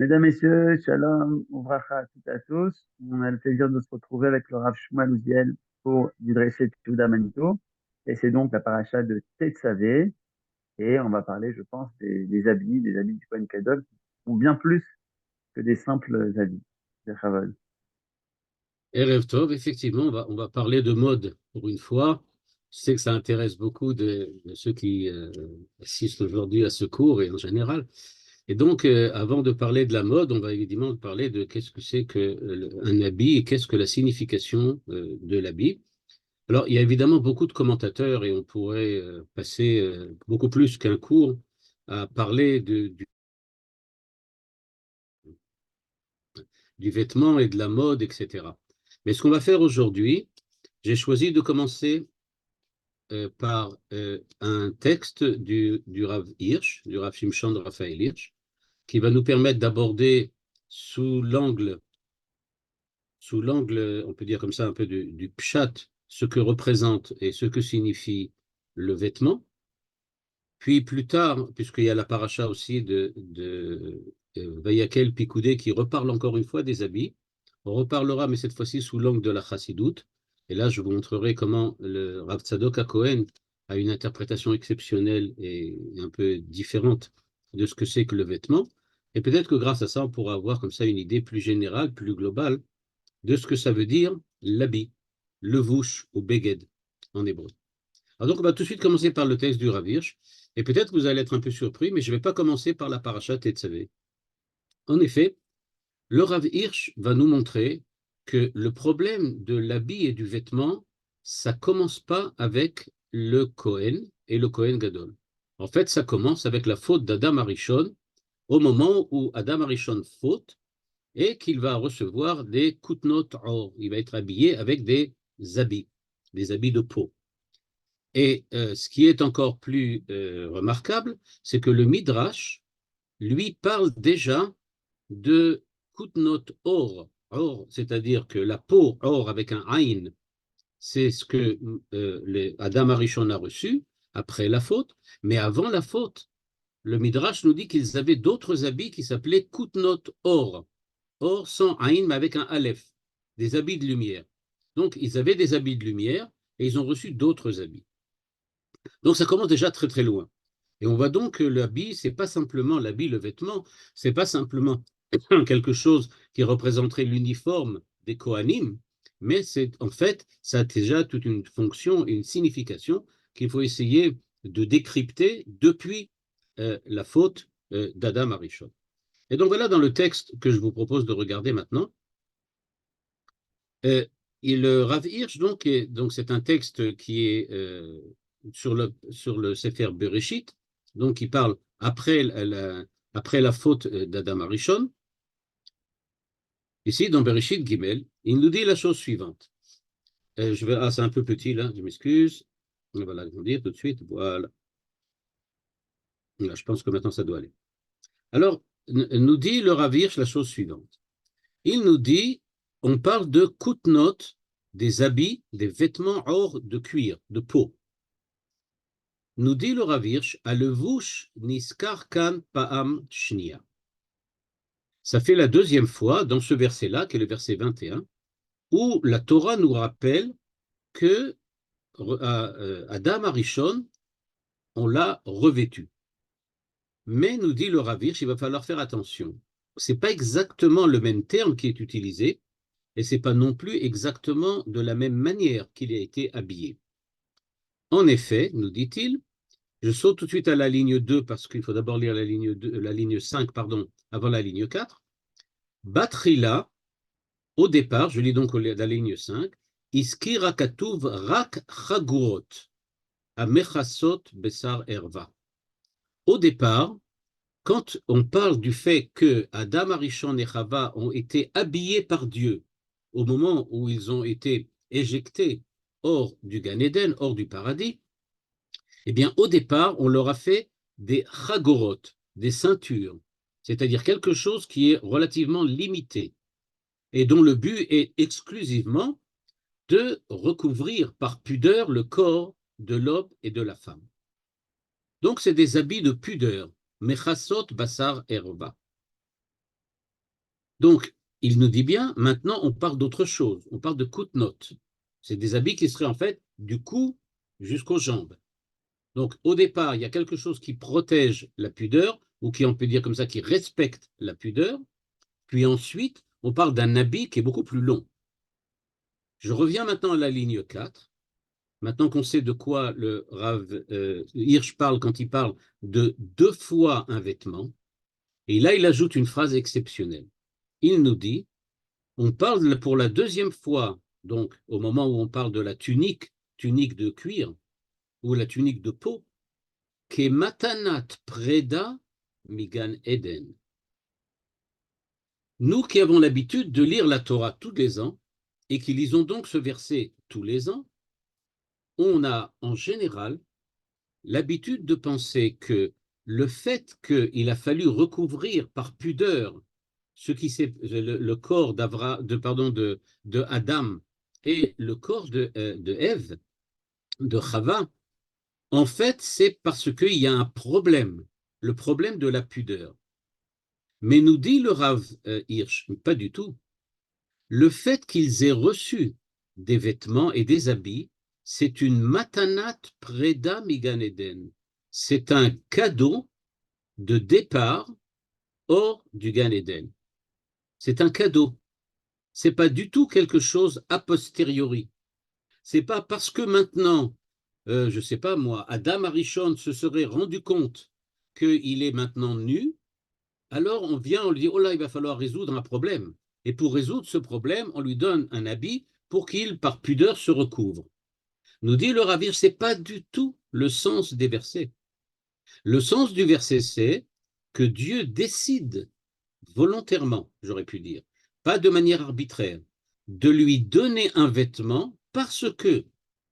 Mesdames, Messieurs, Shalom, Ouvracha à toutes et à tous. On a le plaisir de se retrouver avec le Rav Shmuel Uziel pour Didreshet Yehuda Manito. Et c'est donc la paracha de Tetzavé. Et on va parler, je pense, des habits du Kohen Gadol, qui sont bien plus que des simples habits de Chavod. Erev Tov, effectivement, on va parler de mode pour une fois. Je sais que ça intéresse beaucoup de ceux qui assistent aujourd'hui à ce cours et en général. Et donc, avant de parler de la mode, on va évidemment parler de qu'est-ce que c'est qu'un habit et qu'est-ce que la signification de l'habit. Alors, il y a évidemment beaucoup de commentateurs et on pourrait passer beaucoup plus qu'un cours à parler du vêtement et de la mode, etc. Mais ce qu'on va faire aujourd'hui, j'ai choisi de commencer par un texte du Rav Hirsch, du Rav Shimshon Raphaël Hirsch, qui va nous permettre d'aborder sous l'angle, on peut dire comme ça, un peu du pshat, ce que représente et ce que signifie le vêtement. Puis plus tard, puisqu'il y a la paracha aussi de Vayakel Pikoudé qui reparle encore une fois des habits, on reparlera, mais cette fois-ci sous l'angle de la chassidoute. Et là, je vous montrerai comment le Rav Tzadok HaKohen a une interprétation exceptionnelle et un peu différente de ce que c'est que le vêtement. Et peut-être que grâce à ça, on pourra avoir comme ça une idée plus générale, plus globale de ce que ça veut dire l'habit, le vouch ou beged en hébreu. Alors donc, on va tout de suite commencer par le texte du Rav Hirsch. Et peut-être que vous allez être un peu surpris, mais je ne vais pas commencer par la paracha Tetzavé. En effet, le Rav Hirsch va nous montrer que le problème de l'habit et du vêtement, ça ne commence pas avec le Kohen et le Kohen Gadol. En fait, ça commence avec la faute d'Adam Arishon, au moment où Adam Arishon faute et qu'il va recevoir des kutnot or. Il va être habillé avec des habits de peau. Et ce qui est encore plus remarquable, c'est que le Midrash, lui, parle déjà de Kutnot Or. Or, c'est-à-dire que la peau, Or avec un Aïn, c'est ce que Adam Arishon a reçu après la faute. Mais avant la faute, le Midrash nous dit qu'ils avaient d'autres habits qui s'appelaient Kutnot Or. Or sans Aïn, mais avec un Aleph, des habits de lumière. Donc, ils avaient des habits de lumière et ils ont reçu d'autres habits. Donc ça commence déjà très très loin. Et on voit donc que l'habit, c'est pas simplement l'habit, le vêtement, c'est pas simplement quelque chose qui représenterait l'uniforme des Kohanim, mais c'est en fait, ça a déjà toute une fonction, une signification qu'il faut essayer de décrypter depuis la faute d'Adam Arishon. Et donc voilà dans le texte que je vous propose de regarder maintenant. Euh, et le Rav Hirsch, donc c'est un texte qui est sur le Sefer Bereshit, donc il parle après la faute d'Adam Arishon. Ici, dans Bereshit Gimel, il nous dit la chose suivante. C'est un peu petit là, je m'excuse. Voilà, je vais vous dire tout de suite. Voilà. Là, je pense que maintenant ça doit aller. Alors, nous dit le Rav Hirsch la chose suivante. Il nous dit, on parle de kutnot, des habits, des vêtements hors de cuir, de peau. Nous dit le Rav Hirsch, à levouche niskar kan paam shnia. Ça fait la deuxième fois dans ce verset-là, qui est le verset 21, où la Torah nous rappelle que Adam Arishon, on l'a revêtu. Mais nous dit le Rav Hirsch, il va falloir faire attention. C'est pas exactement le même terme qui est utilisé, et c'est pas non plus exactement de la même manière qu'il a été habillé. En effet, nous dit-il, je saute tout de suite à la ligne 2 parce qu'il faut d'abord lire la ligne 5 pardon, avant la ligne 4. Batrila, au départ, je lis donc la ligne 5, Iskira katuv rak chagurot, amechasot besar erva. Au départ, quand on parle du fait que Adam, Arishon et Chava ont été habillés par Dieu au moment où ils ont été éjectés hors du Gan Eden, hors du paradis, eh bien, au départ, on leur a fait des chagorot, des ceintures, c'est-à-dire quelque chose qui est relativement limité et dont le but est exclusivement de recouvrir par pudeur le corps de l'homme et de la femme. Donc, c'est des habits de pudeur, mechasot basar erva. Donc, il nous dit bien, maintenant on parle d'autre chose, on parle de kutnot. C'est des habits qui seraient en fait du cou jusqu'aux jambes. Donc, au départ, il y a quelque chose qui protège la pudeur, ou qui, on peut dire comme ça, qui respecte la pudeur. Puis ensuite, on parle d'un habit qui est beaucoup plus long. Je reviens maintenant à la ligne 4. Maintenant qu'on sait de quoi le Rav Hirsch parle quand il parle de 2 fois un vêtement, et là, il ajoute une phrase exceptionnelle. Il nous dit, on parle pour la 2e fois, donc au moment où on parle de la tunique, tunique de cuir, ou la tunique de peau, que matanat preda migan Eden. Nous qui avons l'habitude de lire la Torah tous les ans, et qui lisons donc ce verset tous les ans, on a en général l'habitude de penser que le fait qu'il a fallu recouvrir par pudeur ce qui le corps de Adam et le corps de Ève, de Chava, en fait, c'est parce qu'il y a un problème, le problème de la pudeur. Mais nous dit le Rav Hirsch, pas du tout. Le fait qu'ils aient reçu des vêtements et des habits, c'est une matanat preda migan Eden. C'est un cadeau de départ hors du Gan Eden. C'est un cadeau. C'est pas du tout quelque chose a posteriori. C'est pas parce que maintenant, je sais pas moi, Adam Arishon se serait rendu compte qu'il est maintenant nu, alors on vient, on lui dit, oh là, il va falloir résoudre un problème. Et pour résoudre ce problème, on lui donne un habit pour qu'il, par pudeur, se recouvre. Nous dit le Rav Hirsch, c'est pas du tout le sens des versets. Le sens du verset, c'est que Dieu décide volontairement, j'aurais pu dire, pas de manière arbitraire, de lui donner un vêtement parce que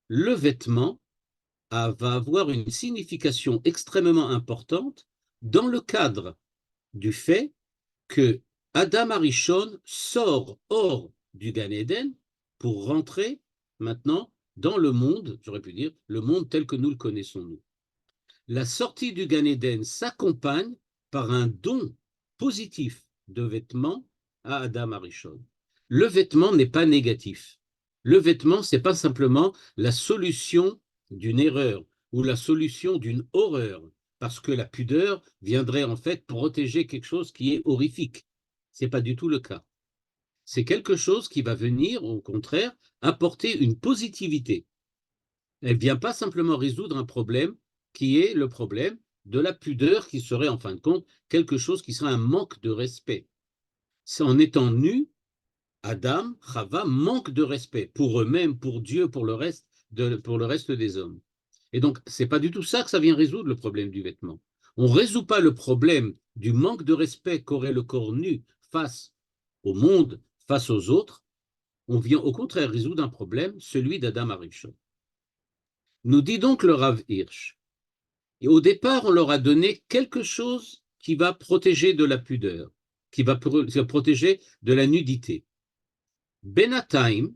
le vêtement va avoir une signification extrêmement importante dans le cadre du fait que Adam Arishon sort hors du Gan Eden pour rentrer maintenant dans le monde, j'aurais pu dire, le monde tel que nous le connaissons nous. La sortie du Gan Eden s'accompagne par un don positif de vêtements à Adam Arishon. Le vêtement n'est pas négatif. Le vêtement, ce n'est pas simplement la solution d'une erreur ou la solution d'une horreur, parce que la pudeur viendrait en fait protéger quelque chose qui est horrifique. Ce n'est pas du tout le cas. C'est quelque chose qui va venir, au contraire, apporter une positivité. Elle ne vient pas simplement résoudre un problème qui est le problème de la pudeur, qui serait en fin de compte quelque chose qui serait un manque de respect. C'est en étant nus, Adam, Chava manquent de respect pour eux-mêmes, pour Dieu, pour le reste des hommes. Et donc, ce n'est pas du tout ça que ça vient résoudre le problème du vêtement. On ne résout pas le problème du manque de respect qu'aurait le corps nu face au monde, face aux autres. On vient au contraire résoudre un problème, celui d'Adam Arishon. Nous dit donc le Rav Hirsch. Et au départ, on leur a donné quelque chose qui va protéger de la pudeur, qui va protéger de la nudité. Benataim,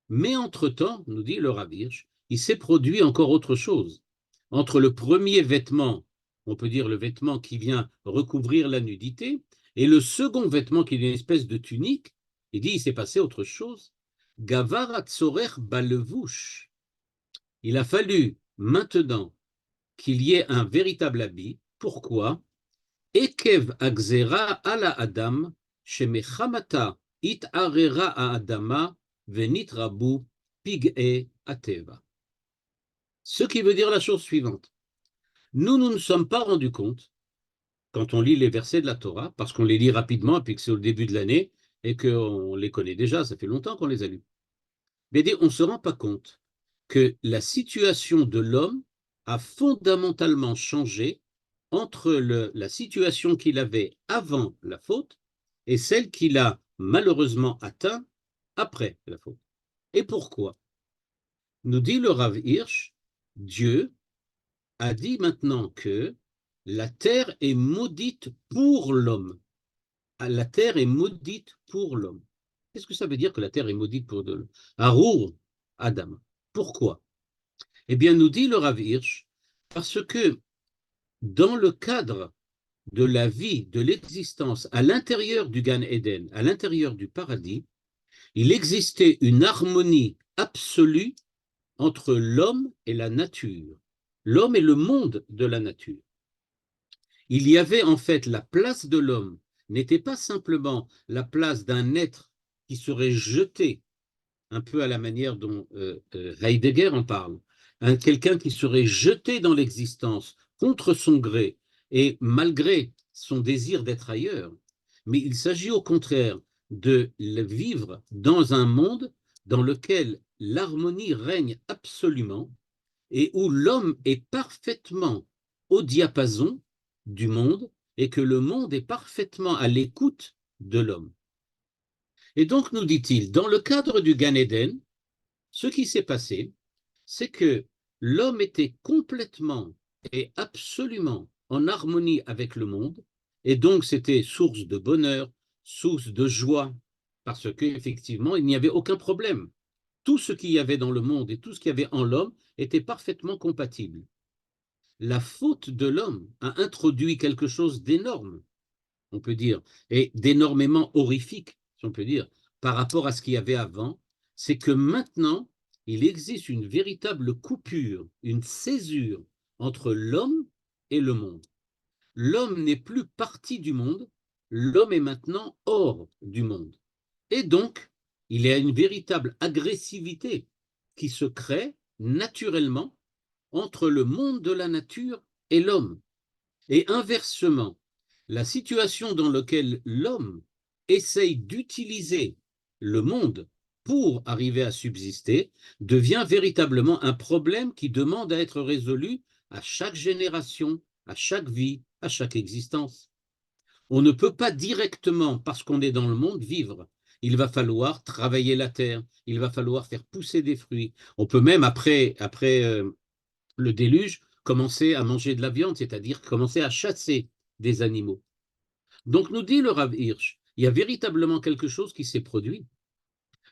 mais entre-temps, nous dit le Rav Hirsch, il s'est produit encore autre chose. Entre le premier vêtement, on peut dire le vêtement qui vient recouvrir la nudité, et le second vêtement qui est une espèce de tunique, il dit il s'est passé autre chose. Gavar atzorer balevouche. Il a fallu maintenant qu'il y ait un véritable habit. Pourquoi? Ekev agzera ala Adam, shemechamata it'arera Adama venitrabu pig'e ateva. Ce qui veut dire la chose suivante. Nous ne nous sommes pas rendus compte, quand on lit les versets de la Torah, parce qu'on les lit rapidement, puis que c'est au début de l'année, et qu'on les connaît déjà, ça fait longtemps qu'on les a lus. Mais on ne se rend pas compte que la situation de l'homme a fondamentalement changé entre la situation qu'il avait avant la faute et celle qu'il a malheureusement atteint après la faute. Et pourquoi? Nous dit le Rav Hirsch, Dieu a dit maintenant que la terre est maudite pour l'homme. La terre est maudite pour l'homme. Qu'est-ce que ça veut dire que la terre est maudite pour l'homme? Arour, Adam. Pourquoi? Eh bien, nous dit le Rav Hirsch, parce que dans le cadre de la vie, de l'existence à l'intérieur du Gan Eden, à l'intérieur du paradis, il existait une harmonie absolue entre l'homme et la nature, l'homme et le monde de la nature. Il y avait en fait la place de l'homme n'était pas simplement la place d'un être qui serait jeté, un peu à la manière dont Heidegger en parle, quelqu'un qui serait jeté dans l'existence contre son gré et malgré son désir d'être ailleurs, mais il s'agit au contraire de vivre dans un monde dans lequel l'harmonie règne absolument et où l'homme est parfaitement au diapason du monde et que le monde est parfaitement à l'écoute de l'homme. Et donc, nous dit-il, dans le cadre du Gan Eden, ce qui s'est passé, c'est que l'homme était complètement et absolument en harmonie avec le monde, et donc c'était source de bonheur, source de joie, parce qu'effectivement, il n'y avait aucun problème. Tout ce qu'il y avait dans le monde et tout ce qu'il y avait en l'homme était parfaitement compatible. La faute de l'homme a introduit quelque chose d'énorme, on peut dire, et d'énormément horrifique, si on peut dire, par rapport à ce qu'il y avait avant, c'est que maintenant, il existe une véritable coupure, une césure entre l'homme et le monde. L'homme n'est plus partie du monde, l'homme est maintenant hors du monde. Et donc, il y a une véritable agressivité qui se crée naturellement entre le monde de la nature et l'homme. Et inversement, la situation dans laquelle l'homme essaye d'utiliser le monde pour arriver à subsister devient véritablement un problème qui demande à être résolu à chaque génération, à chaque vie, à chaque existence. On ne peut pas directement, parce qu'on est dans le monde, vivre. Il va falloir travailler la terre, il va falloir faire pousser des fruits. On peut même, après le déluge, commencer à manger de la viande, c'est-à-dire commencer à chasser des animaux. Donc nous dit le Rav Hirsch, il y a véritablement quelque chose qui s'est produit.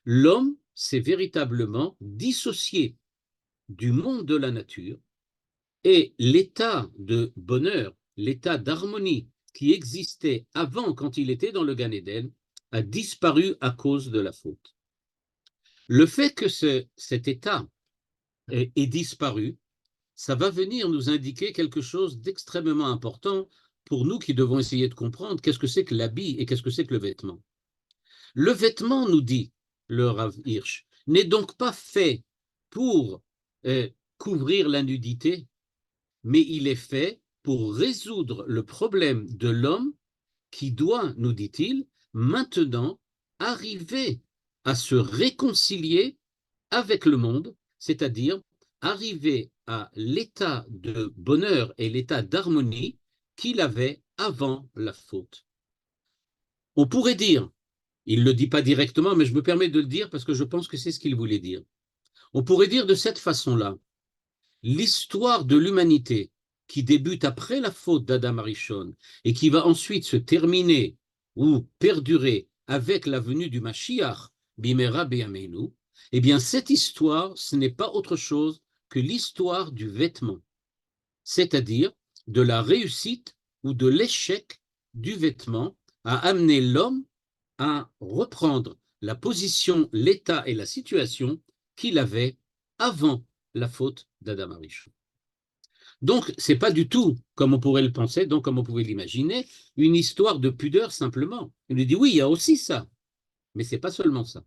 L'homme s'est véritablement dissocié du monde de la nature et l'état de bonheur, l'état d'harmonie qui existait avant quand il était dans le Gan Eden a disparu à cause de la faute. Le fait que cet état ait disparu, ça va venir nous indiquer quelque chose d'extrêmement important pour nous qui devons essayer de comprendre qu'est-ce que c'est que l'habit et qu'est-ce que c'est que le vêtement. Le vêtement, nous dit le Rav Hirsch, n'est donc pas fait pour couvrir la nudité, mais il est fait pour résoudre le problème de l'homme qui doit, nous dit-il, maintenant arriver à se réconcilier avec le monde, c'est-à-dire arriver à l'état de bonheur et l'état d'harmonie qu'il avait avant la faute. On pourrait dire, il ne le dit pas directement, mais je me permets de le dire parce que je pense que c'est ce qu'il voulait dire. On pourrait dire de cette façon-là, l'histoire de l'humanité qui débute après la faute d'Adam Arishon et qui va ensuite se terminer ou perdurer avec la venue du Mashiach, Bimera Beyameinu, eh bien cette histoire, ce n'est pas autre chose que l'histoire du vêtement, c'est-à-dire de la réussite ou de l'échec du vêtement à amener l'homme à reprendre la position, l'état et la situation qu'il avait avant la faute d'Adam Arishon. Donc, ce n'est pas du tout, comme on pourrait le penser, donc comme on pouvait l'imaginer, une histoire de pudeur simplement. Il nous dit oui, il y a aussi ça, mais ce n'est pas seulement ça.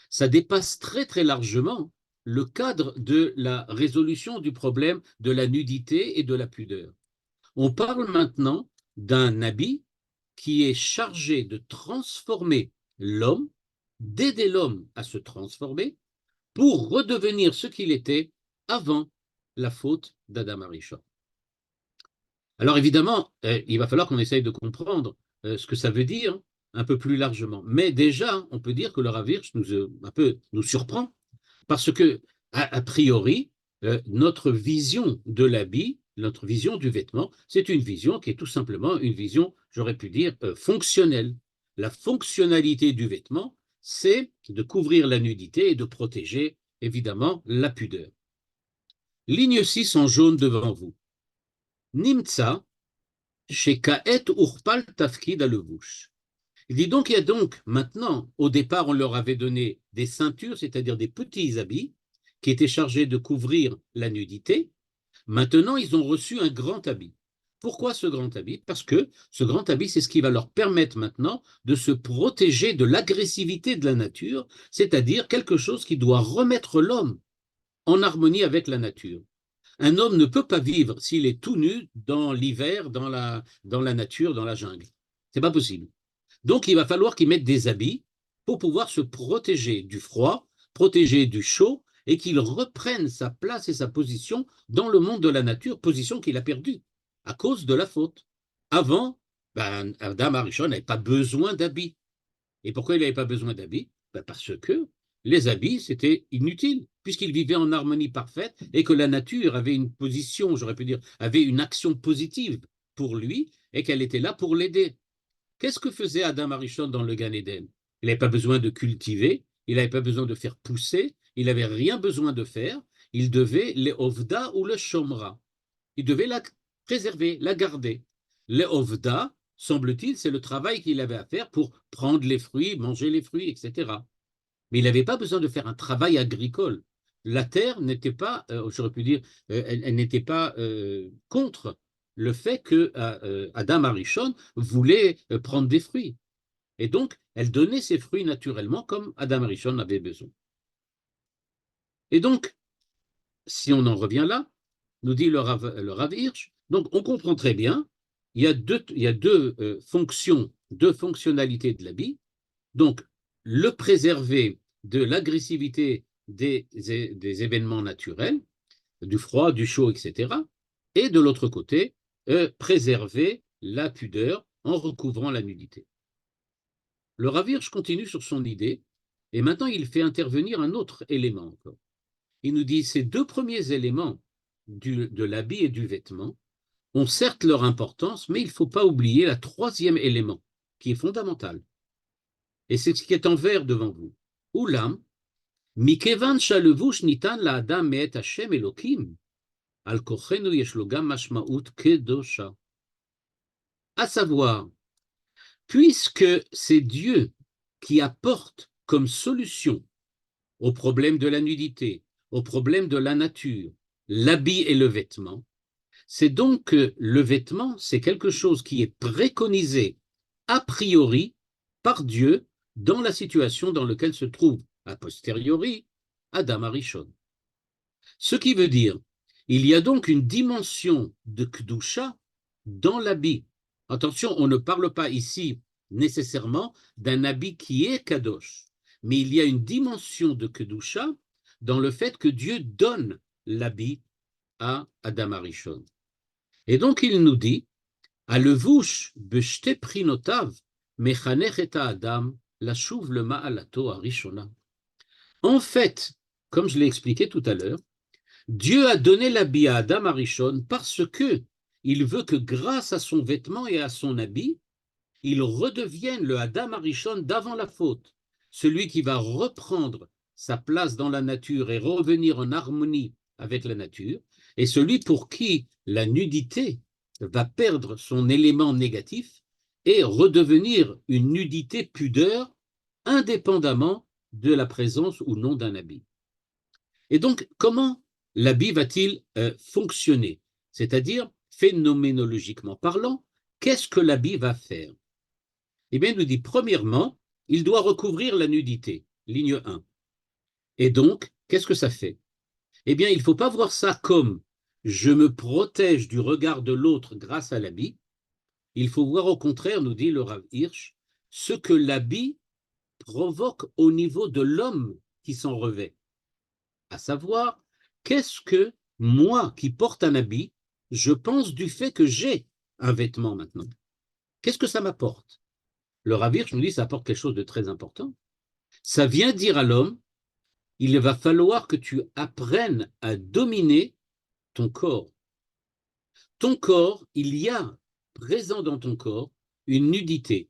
Ça dépasse très très largement le cadre de la résolution du problème de la nudité et de la pudeur. On parle maintenant d'un habit qui est chargé de transformer l'homme, d'aider l'homme à se transformer pour redevenir ce qu'il était avant la faute d'Adam Arishon. Alors évidemment, il va falloir qu'on essaye de comprendre ce que ça veut dire un peu plus largement. Mais déjà, on peut dire que le Rav Hirsch un peu nous surprend parce que, a priori, notre vision de l'habit, notre vision du vêtement, c'est une vision qui est tout simplement une vision, j'aurais pu dire, fonctionnelle. La fonctionnalité du vêtement, c'est de couvrir la nudité et de protéger, évidemment, la pudeur. Ligne 6 en jaune devant vous. Nimtza, Chez Kaet Urpal Tafkid Alevush. Il dit donc, il y a donc maintenant, au départ, on leur avait donné des ceintures, c'est-à-dire des petits habits, qui étaient chargés de couvrir la nudité. Maintenant, ils ont reçu un grand habit. Pourquoi ce grand habit? Parce que ce grand habit, c'est ce qui va leur permettre maintenant de se protéger de l'agressivité de la nature, c'est-à-dire quelque chose qui doit remettre l'homme en harmonie avec la nature. Un homme ne peut pas vivre s'il est tout nu dans l'hiver, dans la nature, dans la jungle. C'est pas possible. Donc, il va falloir qu'il mette des habits pour pouvoir se protéger du froid, protéger du chaud, et qu'il reprenne sa place et sa position dans le monde de la nature, position qu'il a perdue à cause de la faute. Avant, Adam Arishon n'avait pas besoin d'habits. Et pourquoi il n'avait pas besoin d'habits? Parce que les habits, c'était inutile, puisqu'il vivait en harmonie parfaite et que la nature avait une position, j'aurais pu dire, avait une action positive pour lui et qu'elle était là pour l'aider. Qu'est-ce que faisait Adam Arishon dans le Gan Eden? Il n'avait pas besoin de cultiver, il n'avait pas besoin de faire pousser, il n'avait rien besoin de faire. Il devait le ovda ou le shomra. Il devait la préserver, la garder. Le ovda, semble-t-il, c'est le travail qu'il avait à faire pour prendre les fruits, manger les fruits, etc. Mais il n'avait pas besoin de faire un travail agricole. La terre n'était pas, j'aurais pu dire, elle n'était pas contre le fait que Adam Arishon voulait prendre des fruits. Et donc, elle donnait ses fruits naturellement comme Adam Arishon avait besoin. Et donc, si on en revient là, nous dit le Rav Hirsch, donc on comprend très bien, il y a deux fonctions, deux fonctionnalités de l'habit. Donc, le préserver de l'agressivité des événements naturels, du froid, du chaud, etc. Et de l'autre côté, préserver la pudeur en recouvrant la nudité. Le Rav Hirsch continue sur son idée, et maintenant il fait intervenir un autre élément encore. Il nous dit ces deux premiers éléments de l'habit et du vêtement ont certes leur importance, mais il ne faut pas oublier le troisième élément, qui est fondamental. Et c'est ce qui est en vert devant vous. Oulam, mikevan shalevush nitan la adam me'et Hashem Elokim, al kochenu yesh lo gam mashmaut kedosha. À savoir, puisque c'est Dieu qui apporte comme solution au problème de la nudité, au problème de la nature, l'habit et le vêtement, c'est donc que le vêtement, c'est quelque chose qui est préconisé a priori par Dieu dans la situation dans laquelle se trouve a posteriori Adam Arishon. Ce qui veut dire, il y a donc une dimension de Kedusha dans l'habit. Attention, on ne parle pas ici nécessairement d'un habit qui est Kadosh, mais il y a une dimension de Kedusha dans le fait que Dieu donne l'habit à Adam Arishon. Et donc il nous dit, Alevush beshte prinotav mechanech et Adam lashuv le ma'alato arishona. En fait, comme je l'ai expliqué tout à l'heure, Dieu a donné l'habit à Adam Arishon parce que il veut que grâce à son vêtement et à son habit, il redevienne le Adam Arishon d'avant la faute, celui qui va reprendre sa place dans la nature et revenir en harmonie avec la nature, et celui pour qui la nudité va perdre son élément négatif et redevenir une nudité pudeur indépendamment de la présence ou non d'un habit. Et donc, comment l'habit va-t-il fonctionner? C'est-à-dire, phénoménologiquement parlant, qu'est-ce que l'habit va faire? Eh bien, il nous dit, premièrement, il doit recouvrir la nudité, ligne 1. Et donc, qu'est-ce que ça fait? Eh bien, il ne faut pas voir ça comme je me protège du regard de l'autre grâce à l'habit. Il faut voir au contraire, nous dit le Rav Hirsch, ce que l'habit provoque au niveau de l'homme qui s'en revêt. À savoir, qu'est-ce que moi qui porte un habit, je pense du fait que j'ai un vêtement maintenant? Qu'est-ce que ça m'apporte? Le Rav Hirsch nous dit ça apporte quelque chose de très important. Ça vient dire à l'homme, il va falloir que tu apprennes à dominer ton corps. Ton corps, il y a présent dans ton corps une nudité.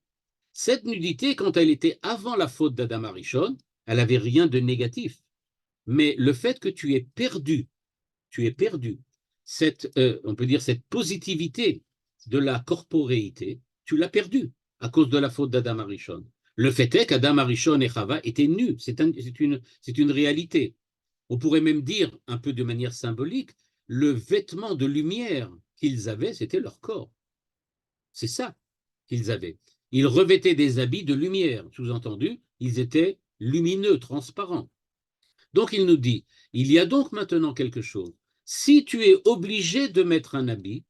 Cette nudité, quand elle était avant la faute d'Adam Arishon, elle n'avait rien de négatif. Mais le fait que tu aies perdu cette, on peut dire cette positivité de la corporéité, tu l'as perdu à cause de la faute d'Adam Arishon. Le fait est qu'Adam Arishon et Chava étaient nus, c'est une réalité. On pourrait même dire, un peu de manière symbolique, le vêtement de lumière qu'ils avaient, c'était leur corps. C'est ça qu'ils avaient. Ils revêtaient des habits de lumière, sous-entendu, ils étaient lumineux, transparents. Donc il nous dit, il y a donc maintenant quelque chose. Si tu es obligé de mettre un habit,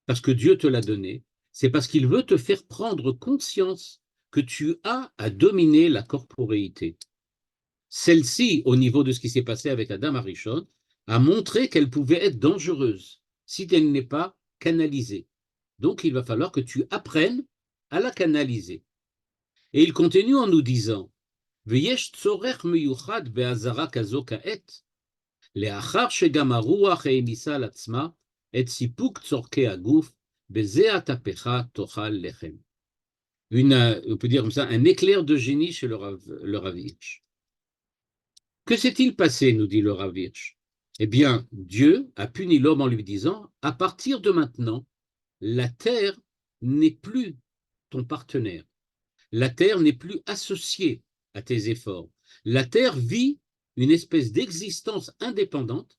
parce que Dieu te l'a donné, c'est parce qu'il veut te faire prendre conscience que tu as à dominer la corporéité. Celle-ci, au niveau de ce qui s'est passé avec Adam Arishon, a montré qu'elle pouvait être dangereuse si elle n'est pas canalisée. Donc il va falloir que tu apprennes à la canaliser. Et il continue en nous disant, ויש צורך מיוחד בהזרה כזו כעת, לאחר שגם הרוח העמיסה על עצמה את סיפוק צורכי הגוף, בזה התהפך תאכל לחם. On peut dire comme ça, un éclair de génie chez le Rav Hirsch. Que s'est-il passé, nous dit le Rav Hirsch? Eh bien, Dieu a puni l'homme en lui disant, à partir de maintenant, la terre n'est plus ton partenaire. La terre n'est plus associée à tes efforts. La terre vit une espèce d'existence indépendante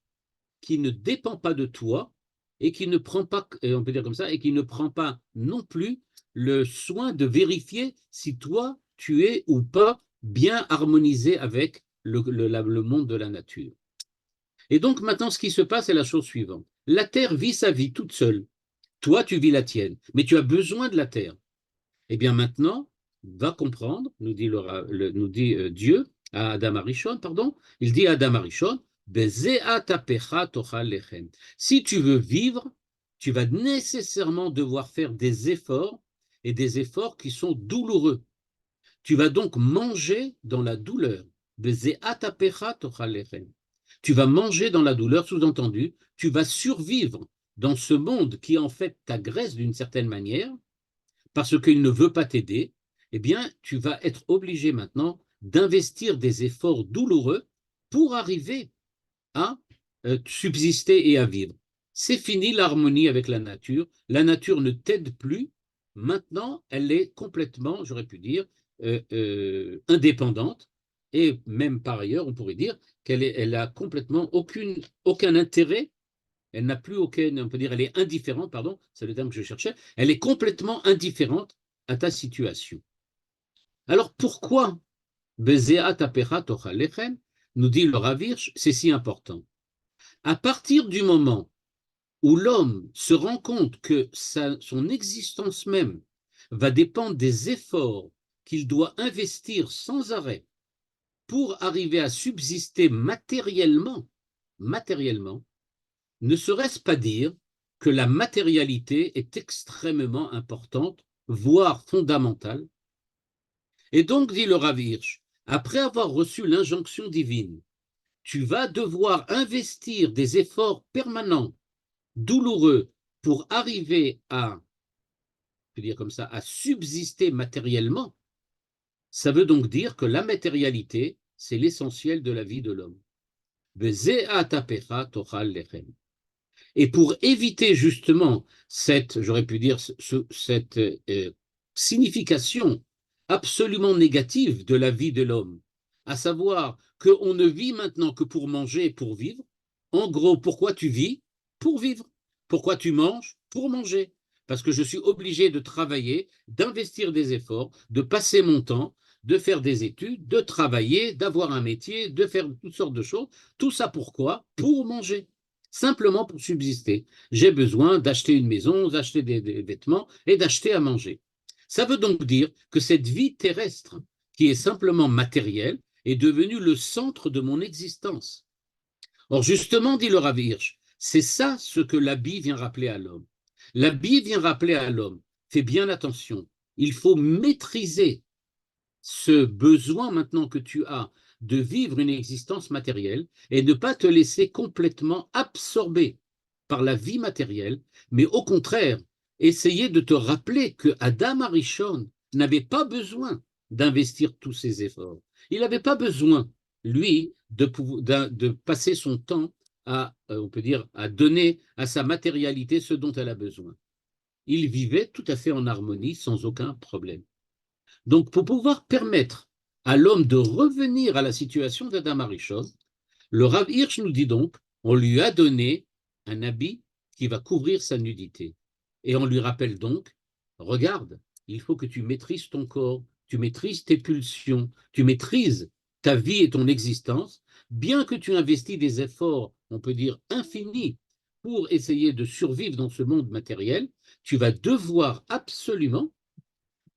qui ne dépend pas de toi et qui ne prend pas, on peut dire comme ça, et qui ne prend pas non plus le soin de vérifier si toi, tu es ou pas bien harmonisé avec le monde de la nature. Et donc maintenant, ce qui se passe est la chose suivante. La terre vit sa vie toute seule. Toi, tu vis la tienne, mais tu as besoin de la terre. Eh bien maintenant, va comprendre, nous dit, Dieu à Adam Arishon, pardon, il dit à Adam Arishon, si tu veux vivre, tu vas nécessairement devoir faire des efforts et des efforts qui sont douloureux. Tu vas donc manger dans la douleur. Tu vas manger dans la douleur, sous-entendu, tu vas survivre dans ce monde qui en fait t'agresse d'une certaine manière, parce qu'il ne veut pas t'aider, eh bien, tu vas être obligé maintenant d'investir des efforts douloureux pour arriver à subsister et à vivre. C'est fini l'harmonie avec la nature ne t'aide plus, maintenant elle est complètement, j'aurais pu dire, indépendante, et même par ailleurs, on pourrait dire qu'elle a complètement aucun intérêt. Elle n'a plus aucun, on peut dire, elle est indifférente, pardon, c'est le terme que je cherchais, elle est complètement indifférente à ta situation. Alors pourquoi Bezea tapera tochal lechem, nous dit le Rav Hirsch, c'est si important. À partir du moment où l'homme se rend compte que son existence même va dépendre des efforts qu'il doit investir sans arrêt pour arriver à subsister matériellement, ne serait-ce pas dire que la matérialité est extrêmement importante, voire fondamentale. Et donc, dit le Rav Hirsch, après avoir reçu l'injonction divine, tu vas devoir investir des efforts permanents, douloureux, pour arriver à, je veux dire comme ça, à subsister matériellement. Ça veut donc dire que la matérialité, c'est l'essentiel de la vie de l'homme. Et pour éviter justement cette, j'aurais pu dire, cette signification absolument négative de la vie de l'homme, à savoir qu'on ne vit maintenant que pour manger et pour vivre. En gros, pourquoi tu vis? Pour vivre. Pourquoi tu manges? Pour manger. Parce que je suis obligé de travailler, d'investir des efforts, de passer mon temps, de faire des études, de travailler, d'avoir un métier, de faire toutes sortes de choses. Tout ça pourquoi? Pour manger. Simplement pour subsister. J'ai besoin d'acheter une maison, d'acheter des vêtements et d'acheter à manger. Ça veut donc dire que cette vie terrestre, qui est simplement matérielle, est devenue le centre de mon existence. Or, justement, dit le Rav Hirsch, c'est ça ce que l'habit vient rappeler à l'homme. L'habit vient rappeler à l'homme, fais bien attention, il faut maîtriser ce besoin maintenant que tu as de vivre une existence matérielle et ne pas te laisser complètement absorber par la vie matérielle, mais au contraire, essayer de te rappeler que Adam Arishon n'avait pas besoin d'investir tous ses efforts. Il n'avait pas besoin, lui, de passer son temps à, on peut dire, à donner à sa matérialité ce dont elle a besoin. ils vivaient tout à fait en harmonie, sans aucun problème. Donc, pour pouvoir permettre à l'homme de revenir à la situation d'Adam Arishon, le Rav Hirsch nous dit donc, on lui a donné un habit qui va couvrir sa nudité. Et on lui rappelle donc, regarde, il faut que tu maîtrises ton corps, tu maîtrises tes pulsions, tu maîtrises ta vie et ton existence, bien que tu investis des efforts, on peut dire infinis, pour essayer de survivre dans ce monde matériel, tu vas devoir absolument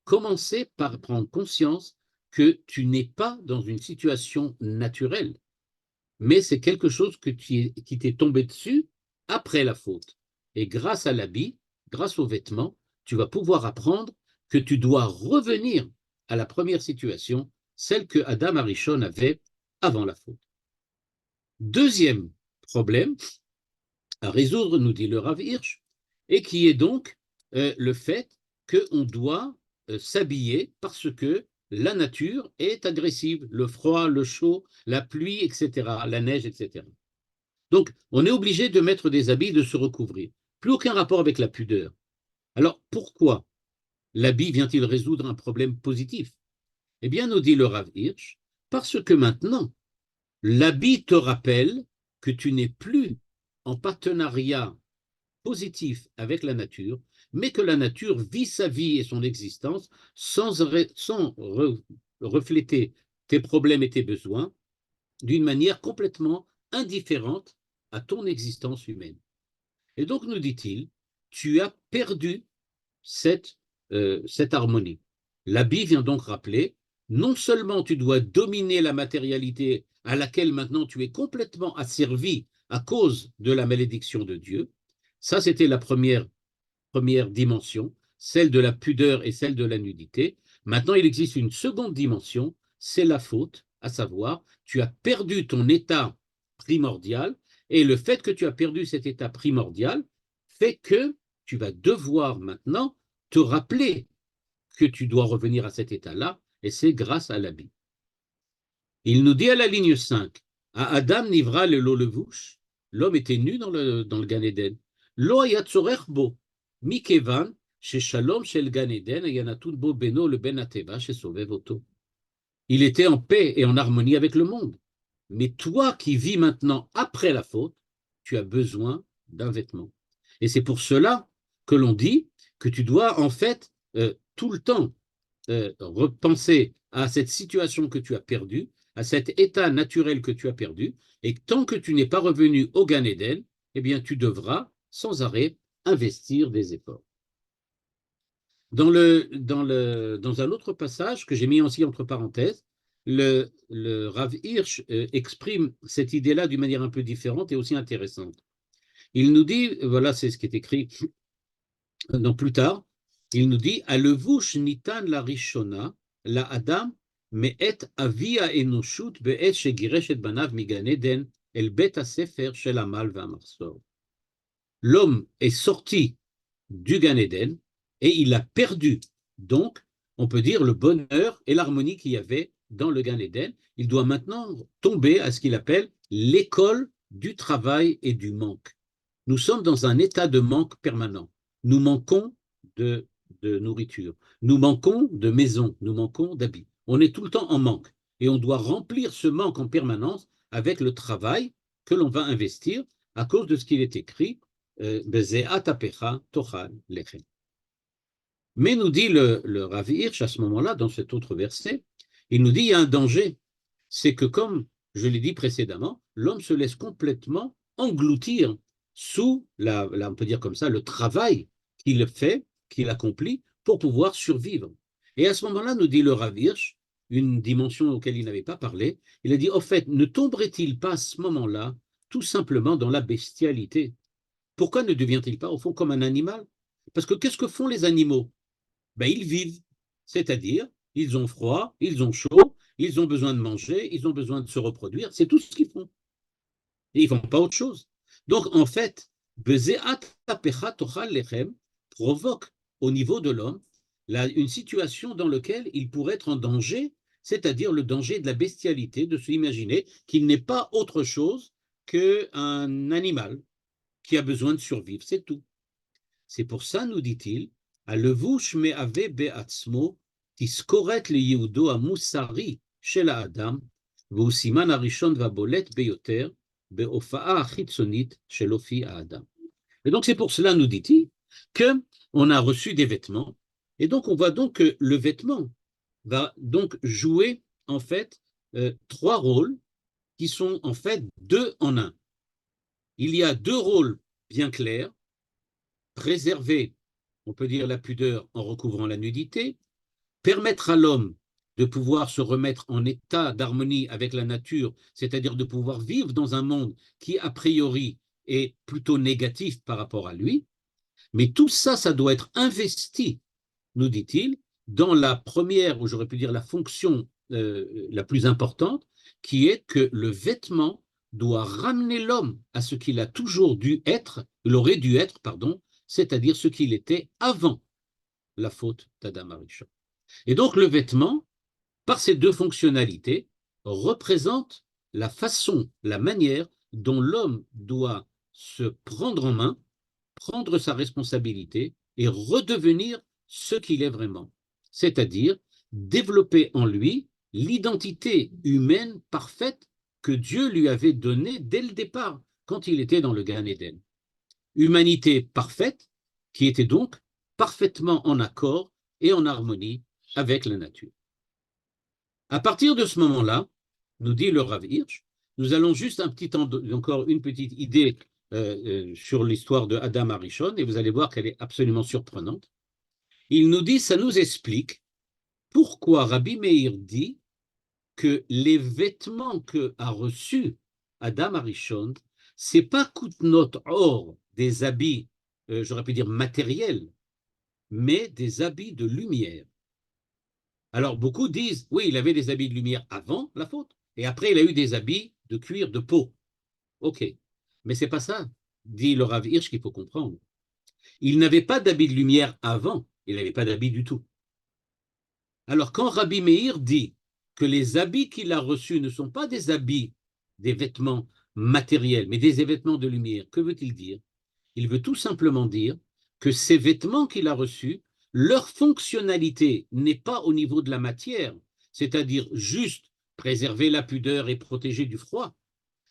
commencer par prendre conscience que tu n'es pas dans une situation naturelle, mais c'est quelque chose qui t'est tombé dessus après la faute. Et grâce à l'habit, grâce aux vêtements, tu vas pouvoir apprendre que tu dois revenir à la première situation, celle que Adam Arishon avait avant la faute. Deuxième problème à résoudre, nous dit le Rav Hirsch, et qui est donc le fait qu'on doit s'habiller parce que la nature est agressive, le froid, le chaud, la pluie, etc., la neige, etc. Donc, on est obligé de mettre des habits, de se recouvrir. Plus aucun rapport avec la pudeur. Alors, pourquoi l'habit vient-il résoudre un problème positif? Eh bien, nous dit le Rav Hirsch, parce que maintenant, l'habit te rappelle que tu n'es plus en partenariat positif avec la nature, mais que la nature vit sa vie et son existence sans refléter tes problèmes et tes besoins d'une manière complètement indifférente à ton existence humaine. Et donc, nous dit-il, tu as perdu cette harmonie. L'habit vient donc rappeler, non seulement tu dois dominer la matérialité à laquelle maintenant tu es complètement asservi à cause de la malédiction de Dieu, ça c'était la première dimension, celle de la pudeur et celle de la nudité. Maintenant, il existe une seconde dimension, c'est la faute, à savoir, tu as perdu ton état primordial, et le fait que tu as perdu cet état primordial fait que tu vas devoir maintenant te rappeler que tu dois revenir à cet état-là, et c'est grâce à l'habit. Il nous dit à la ligne 5, à Adam nivra le levouche, l'homme était nu dans le Gan Eden. Lo hayat tzorech bo, mikevan, sheshalom shel Gan Eden, yanatut bo beno le ben ateva, shesovev oto. Il était en paix et en harmonie avec le monde. Mais toi qui vis maintenant après la faute, tu as besoin d'un vêtement. Et c'est pour cela que l'on dit que tu dois en fait tout le temps repenser à cette situation que tu as perdue, à cet état naturel que tu as perdu, et tant que tu n'es pas revenu au Gan Eden, eh bien tu devras sans arrêt investir des efforts. Dans un autre passage que j'ai mis aussi entre parenthèses, le Rav Hirsch exprime cette idée-là d'une manière un peu différente et aussi intéressante. Il nous dit, voilà, c'est ce qui est écrit plus tard, il nous dit, Alevush nitan la rishona, la adam, me'et avia enoshut be'et shegiresh et banav migan eden, el bet hasefer shel amal v'amarsor. L'homme est sorti du Gan Eden et il a perdu, donc, on peut dire, le bonheur et l'harmonie qu'il y avait dans le Gan Eden. Il doit maintenant tomber à ce qu'il appelle l'école du travail et du manque. Nous sommes dans un état de manque permanent. Nous manquons de nourriture, nous manquons de maison, nous manquons d'habits. On est tout le temps en manque et on doit remplir ce manque en permanence avec le travail que l'on va investir à cause de ce qu'il est écrit mais nous dit le Rav Hirsch à ce moment-là, dans cet autre verset, il nous dit il y a un danger, c'est que comme je l'ai dit précédemment, l'homme se laisse complètement engloutir sous, on peut dire comme ça, le travail qu'il fait, qu'il accomplit pour pouvoir survivre. Et à ce moment-là, nous dit le Rav Hirsch, une dimension auquel il n'avait pas parlé, il a dit, au fait, ne tomberait-il pas à ce moment-là tout simplement dans la bestialité? Pourquoi ne devient-il pas, au fond, comme un animal? Parce que qu'est-ce que font les animaux? Ben, ils vivent, c'est-à-dire, ils ont froid, ils ont chaud, ils ont besoin de manger, ils ont besoin de se reproduire, c'est tout ce qu'ils font. Et ils ne font pas autre chose. Donc, en fait, provoque au niveau de l'homme une situation dans laquelle il pourrait être en danger, c'est-à-dire le danger de la bestialité, de s'imaginer qu'il n'est pas autre chose qu'un animal qui a besoin de survivre, c'est tout. C'est pour ça, nous dit-il, הלבוש מהווה בעצמו תזכורת לייעודו המוסרי של האדם, והוא סימן הראשון והבולט ביותר בהופעה החיצונית של אופי האדם. Et donc c'est pour cela, nous dit-il, qu'on a reçu des vêtements, et donc on voit donc que le vêtement va donc jouer en fait trois rôles qui sont en fait deux en un. Il y a deux rôles bien clairs: préserver, on peut dire, la pudeur en recouvrant la nudité, permettre à l'homme de pouvoir se remettre en état d'harmonie avec la nature, c'est-à-dire de pouvoir vivre dans un monde qui, a priori, est plutôt négatif par rapport à lui. Mais tout ça, ça doit être investi, nous dit-il, dans la première, ou j'aurais pu dire la fonction la plus importante, qui est que le vêtement doit ramener l'homme à ce qu'il a toujours dû être, il aurait dû être, pardon, c'est-à-dire ce qu'il était avant la faute d'Adam Arishon. Et donc le vêtement, par ces deux fonctionnalités, représente la façon, la manière dont l'homme doit se prendre en main, prendre sa responsabilité et redevenir ce qu'il est vraiment, c'est-à-dire développer en lui l'identité humaine parfaite que Dieu lui avait donnée dès le départ, quand il était dans le Gan Eden. Humanité parfaite qui était donc parfaitement en accord et en harmonie avec la nature. À partir de ce moment-là, nous dit le Rav Hirsch, nous allons juste encore une petite idée sur l'histoire de Adam Arishon, et vous allez voir qu'elle est absolument surprenante. Il nous dit, ça nous explique pourquoi Rabbi Meir dit que les vêtements que a reçus Adam Arishon, c'est pas kutnot or, des habits, j'aurais pu dire matériels, mais des habits de lumière. Alors beaucoup disent, oui, il avait des habits de lumière avant la faute, et après il a eu des habits de cuir de peau. Ok, mais c'est pas ça, dit le Rav Hirsch, qu'il faut comprendre. Il n'avait pas d'habits de lumière avant, il n'avait pas d'habits du tout. Alors quand Rabbi Meir dit que les habits qu'il a reçus ne sont pas des habits, des vêtements matériels, mais des vêtements de lumière, que veut-il dire? Il veut tout simplement dire que ces vêtements qu'il a reçus, leur fonctionnalité n'est pas au niveau de la matière, c'est-à-dire juste préserver la pudeur et protéger du froid.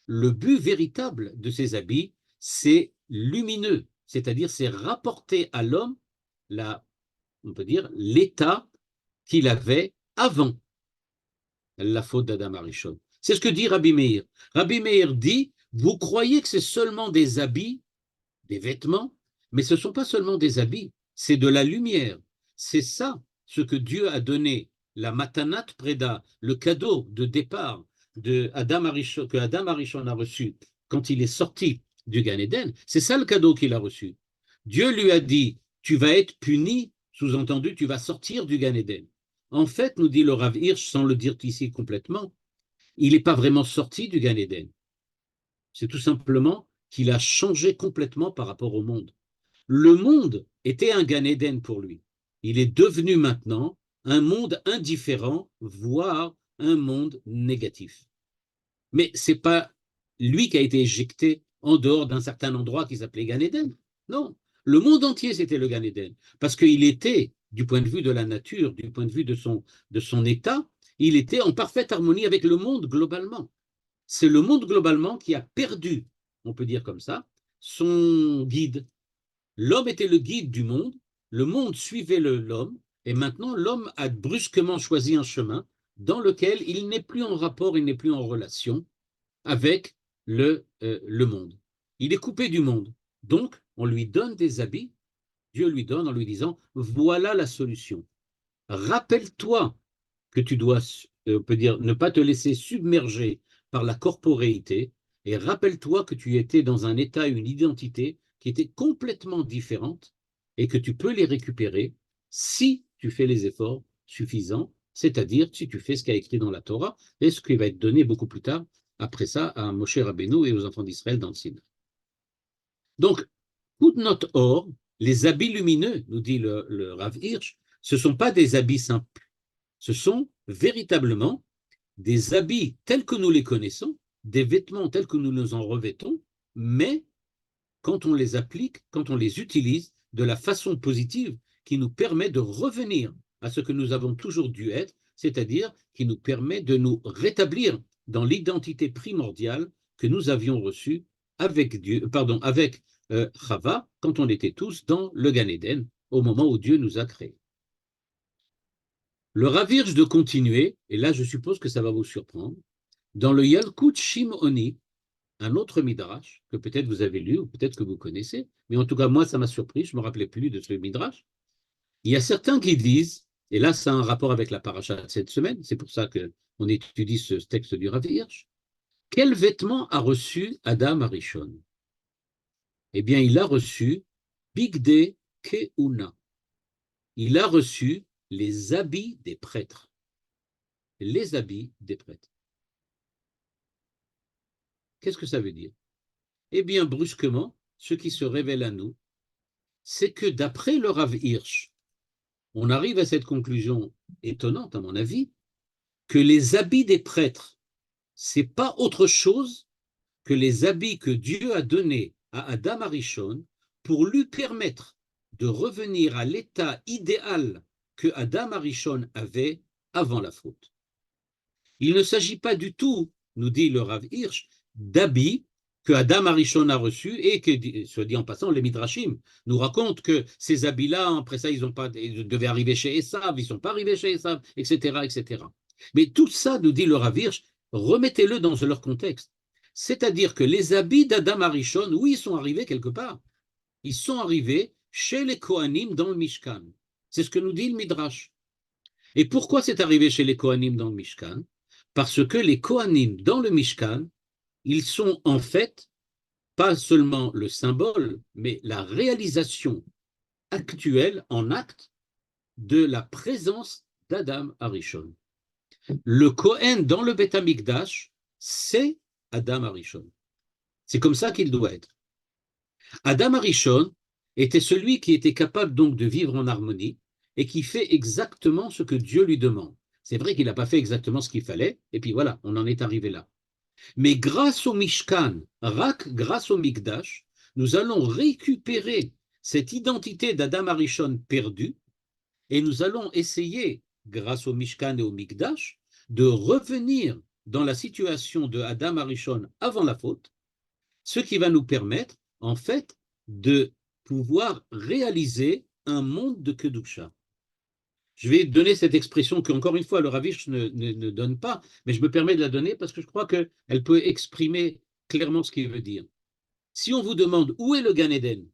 Le but véritable de ces habits, c'est lumineux, c'est-à-dire c'est rapporter à l'homme on peut dire, l'état qu'il avait avant la faute d'Adam Arishon. C'est ce que dit Rabbi Meir. Rabbi Meir dit, vous croyez que c'est seulement des habits, des vêtements, mais ce ne sont pas seulement des habits, c'est de la lumière. C'est ça ce que Dieu a donné, la matanat preda, le cadeau de départ que Adam Arishon a reçu quand il est sorti du Gan Eden. C'est ça le cadeau qu'il a reçu. Dieu lui a dit, tu vas être puni, sous-entendu, tu vas sortir du Gan Eden. En fait, nous dit le Rav Hirsch, sans le dire ici complètement, il n'est pas vraiment sorti du Gan Eden. C'est tout simplement qu'il a changé complètement par rapport au monde. Le monde était un Gan Eden pour lui. Il est devenu maintenant un monde indifférent, voire un monde négatif. Mais ce n'est pas lui qui a été éjecté en dehors d'un certain endroit qui s'appelait Gan Eden. Non, le monde entier, c'était le Gan Eden. Parce qu'il était, du point de vue de la nature, du point de vue de son état, il était en parfaite harmonie avec le monde globalement. C'est le monde globalement qui a perdu, on peut dire comme ça, son guide. L'homme était le guide du le monde suivait l'homme, et maintenant l'homme a brusquement choisi un chemin dans lequel il n'est plus en rapport, il n'est plus en relation avec le monde. Il est coupé du monde. Donc, on lui donne des habits, Dieu lui donne en lui disant, voilà la solution. Rappelle-toi que tu dois, on peut dire, ne pas te laisser submerger par la corporéité, et rappelle-toi que tu étais dans un état, une identité qui était complètement différente, et que tu peux les récupérer si tu fais les efforts suffisants, c'est-à-dire si tu fais ce qui est écrit dans la Torah, et ce qui va être donné beaucoup plus tard, après ça, à Moshe Rabbeinu et aux enfants d'Israël dans le Sinaï. Donc, Kutnot Or, les habits lumineux, nous dit le Rav Hirsch, ce ne sont pas des habits simples. Ce sont véritablement des habits tels que nous les connaissons, des vêtements tels que nous nous en revêtons, mais quand on les applique, quand on les utilise, de la façon positive qui nous permet de revenir à ce que nous avons toujours dû être, c'est-à-dire qui nous permet de nous rétablir dans l'identité primordiale que nous avions reçue avec Dieu, avec Chava, quand on était tous dans le Gan Eden, au moment où Dieu nous a créés. Le Rav Hirsch de continuer, et là je suppose que ça va vous surprendre, dans le Yalkut Shimoni, un autre midrash que peut-être vous avez lu ou peut-être que vous connaissez, mais en tout cas moi ça m'a surpris, je ne me rappelais plus de ce midrash. Il y a certains qui disent, et là ça a un rapport avec la paracha de cette semaine, c'est pour ça qu'on étudie ce texte du Rav Hirsch, quel vêtement a reçu Adam Arishon? Eh bien il a reçu Bigde Keuna. Il a reçu les habits des prêtres. Les habits des prêtres. Qu'est-ce que ça veut dire? Eh bien, brusquement, ce qui se révèle à nous, c'est que d'après le Rav Hirsch, on arrive à cette conclusion étonnante, à mon avis, que les habits des prêtres, c'est pas autre chose que les habits que Dieu a donnés à Adam Arishon pour lui permettre de revenir à l'état idéal que Adam Arishon avait avant la faute. Il ne s'agit pas du tout, nous dit le Rav Hirsch, d'habits que Adam Arishon a reçus et que, soit dit en passant, les Midrashim nous racontent que ces habits-là, après ça, ils devaient arriver chez Esav, ils ne sont pas arrivés chez Esav, etc., etc. Mais tout ça, nous dit le Rav Hirsch, remettez-le dans leur contexte. C'est-à-dire que les habits d'Adam Arishon, oui, ils sont arrivés quelque part. Ils sont arrivés chez les Kohanim dans le Mishkan. C'est ce que nous dit le Midrash. Et pourquoi c'est arrivé chez les Kohanim dans le Mishkan? Parce que les Kohanim dans le Mishkan, ils sont en fait pas seulement le symbole, mais la réalisation actuelle en acte de la présence d'Adam Arishon. Le Kohen dans le Beth Amikdash, c'est Adam Arishon. C'est comme ça qu'il doit être. Adam Arishon était celui qui était capable donc de vivre en harmonie et qui fait exactement ce que Dieu lui demande. C'est vrai qu'il n'a pas fait exactement ce qu'il fallait, et puis voilà, on en est arrivé là. Mais grâce au Mishkan, grâce au Mikdash, nous allons récupérer cette identité d'Adam Arishon perdue, et nous allons essayer, grâce au Mishkan et au Mikdash, de revenir dans la situation de Adam Arishon avant la faute, ce qui va nous permettre, en fait, de pouvoir réaliser un monde de Kedusha. Je vais donner cette expression qu'encore une fois, le Rav Hirsch ne donne pas, mais je me permets de la donner parce que je crois qu'elle peut exprimer clairement ce qu'il veut dire. Si on vous demande où est le Gan Eden,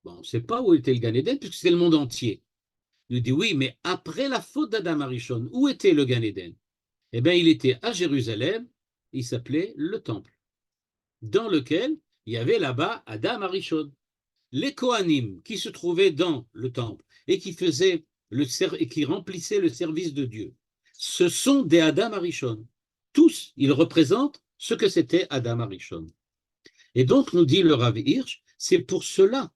bon, on ne sait pas où était le Gan Eden puisque c'est le monde entier. Il nous dit oui, mais après la faute d'Adam Arishon, où était le Gan Eden? Eh bien, il était à Jérusalem, il s'appelait le Temple, dans lequel il y avait là-bas Adam Arishon. Les Kohanim qui se trouvaient dans le Temple et qui remplissaient le service de Dieu, ce sont des Adam Arishon. Tous, ils représentent ce que c'était Adam Arishon. Et donc, nous dit le Rav Hirsch, c'est pour cela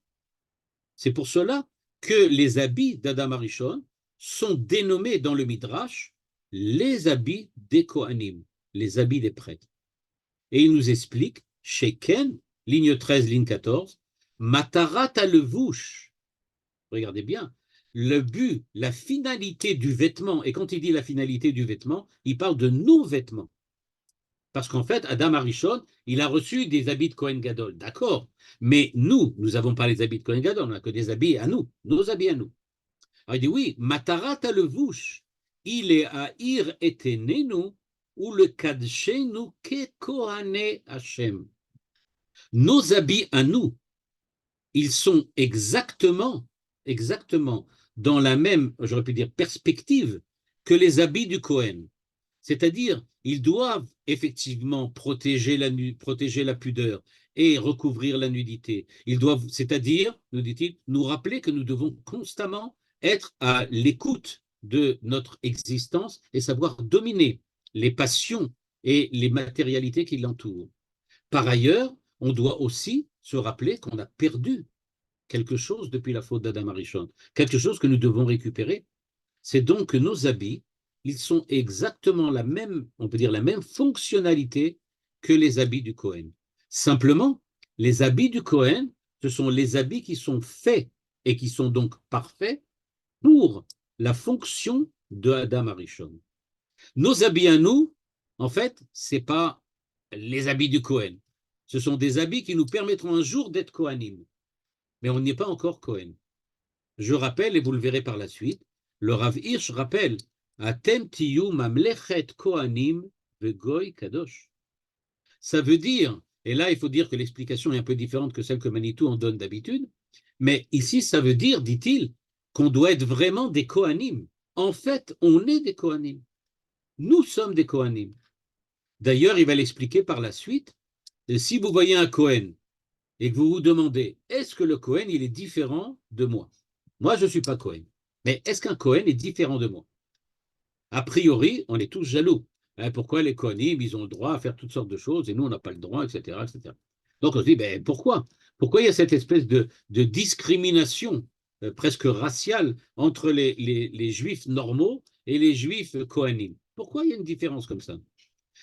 que les habits d'Adam Arishon sont dénommés dans le Midrash les habits des Kohanim, les habits des prêtres. Et il nous explique, chez Ken, ligne 13, ligne 14, Matarat al-Levush, regardez bien, le but, la finalité du vêtement, et quand il dit la finalité du vêtement, il parle de nos vêtements. Parce qu'en fait, Adam Arishon, il a reçu des habits de Kohen Gadol, d'accord, mais nous n'avons pas les habits de Kohen Gadol, on n'a que des habits à nous, nos habits à nous. Alors il dit oui, Matarat al-Levush, il est à ir etenenu, ou le kadshenu ke kohane Hashem. Nos habits à nous, ils sont exactement dans la même, j'aurais pu dire, perspective que les habits du Kohen. C'est-à-dire, ils doivent effectivement protéger la pudeur et recouvrir la nudité. Ils doivent, c'est-à-dire, nous dit-il, nous rappeler que nous devons constamment être à l'écoute de notre existence et savoir dominer les passions et les matérialités qui l'entourent. Par ailleurs, on doit aussi se rappeler qu'on a perdu quelque chose depuis la faute d'Adam Arishon, quelque chose que nous devons récupérer. C'est donc que nos habits, ils sont exactement la même, on peut dire la même fonctionnalité que les habits du Kohen. Simplement, les habits du Kohen, ce sont les habits qui sont faits et qui sont donc parfaits pour la fonction de Adam Arishon. Nos habits à nous, en fait, ce n'est pas les habits du Cohen. Ce sont des habits qui nous permettront un jour d'être Kohanim. Mais on n'y est pas encore Cohen. Je rappelle, et vous le verrez par la suite, le Rav Hirsch rappelle Atem tiyu mamlechet Kohanim vegoy kadosh. Ça veut dire, et là il faut dire que l'explication est un peu différente que celle que Manitou en donne d'habitude, mais ici ça veut dire, dit-il, qu'on doit être vraiment des Kohanim. En fait, on est des Kohanim. Nous sommes des Kohanim. D'ailleurs, il va l'expliquer par la suite. Si vous voyez un Kohen et que vous vous demandez, est-ce que le Kohen, il est différent de moi? Moi, je ne suis pas Kohen. Mais est-ce qu'un Kohen est différent de moi? A priori, on est tous jaloux. Pourquoi les Kohanim, ils ont le droit à faire toutes sortes de choses et nous, on n'a pas le droit, etc., etc. Donc, on se dit, ben, pourquoi? Pourquoi il y a cette espèce de discrimination presque raciale entre les Juifs normaux et les Juifs Kohanim? Pourquoi il y a une différence comme ça?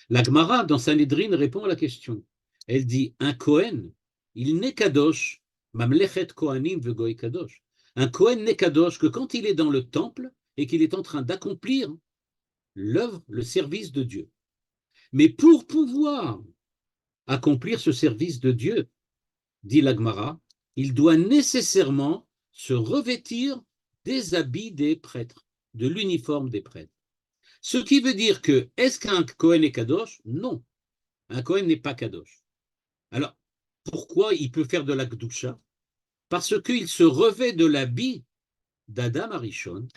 La Gemara, dans Sanhedrin, répond à la question. Elle dit, un Kohen, il n'est kadosh, mamlechet Kohanim vegoy kadosh. Un Kohen n'est kadosh que quand il est dans le temple et qu'il est en train d'accomplir l'œuvre, le service de Dieu. Mais pour pouvoir accomplir ce service de Dieu, dit la Gemara, il doit nécessairement se revêtir des habits des prêtres, de l'uniforme des prêtres. Ce qui veut dire que, est-ce qu'un Kohen est kadosh? Non, un Kohen n'est pas kadosh. Alors, pourquoi il peut faire de la Kedusha? Parce qu'il se revêt de l'habit d'Adam Arishon,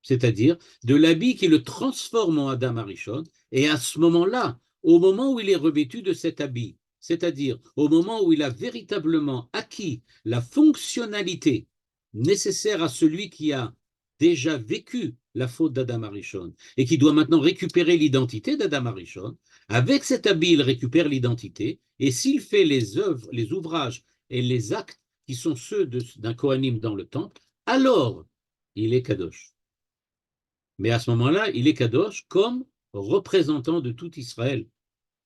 c'est-à-dire de l'habit qui le transforme en Adam Arishon, et à ce moment-là, au moment où il est revêtu de cet habit, c'est-à-dire au moment où il a véritablement acquis la fonctionnalité nécessaire à celui qui a déjà vécu la faute d'Adam Arishon et qui doit maintenant récupérer l'identité d'Adam Arishon, avec cet habit, il récupère l'identité, et s'il fait les œuvres, les ouvrages et les actes qui sont ceux d'un Kohanim dans le temple, alors il est Kadosh. Mais à ce moment-là, il est Kadosh comme représentant de tout Israël.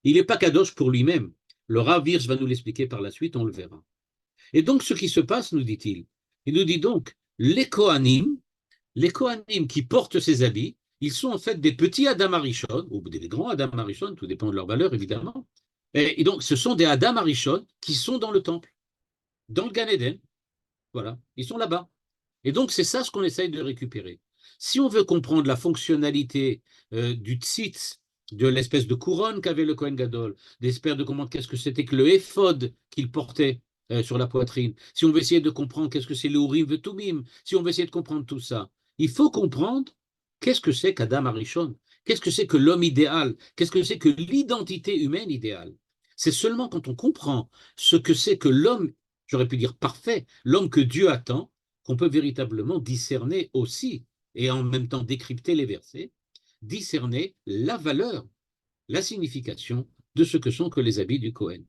Il n'est pas Kadosh pour lui-même. Le Rav Hirsch va nous l'expliquer par la suite, on le verra. Et donc, ce qui se passe, nous dit-il, il nous dit donc, les Kohanim qui portent ces habits, ils sont en fait des petits Adam Arishon, ou des grands Adam Arishon, tout dépend de leur valeur, évidemment. Et donc, ce sont des Adam Arishon qui sont dans le temple, dans le Gan Eden. Voilà, ils sont là-bas. Et donc, c'est ça ce qu'on essaye de récupérer. Si on veut comprendre la fonctionnalité du tzitz, de l'espèce de couronne qu'avait le Kohen Gadol, d'espèce de comprendre qu'est-ce que c'était que le éphod qu'il portait sur la poitrine, si on veut essayer de comprendre qu'est-ce que c'est le Urim Vetumim, si on veut essayer de comprendre tout ça, il faut comprendre qu'est-ce que c'est qu'Adam Arishon, qu'est-ce que c'est que l'homme idéal, qu'est-ce que c'est que l'identité humaine idéale. C'est seulement quand on comprend ce que c'est que l'homme, j'aurais pu dire parfait, l'homme que Dieu attend, qu'on peut véritablement discerner aussi, et en même temps décrypter les versets, discerner la valeur, la signification de ce que sont que les habits du Kohen.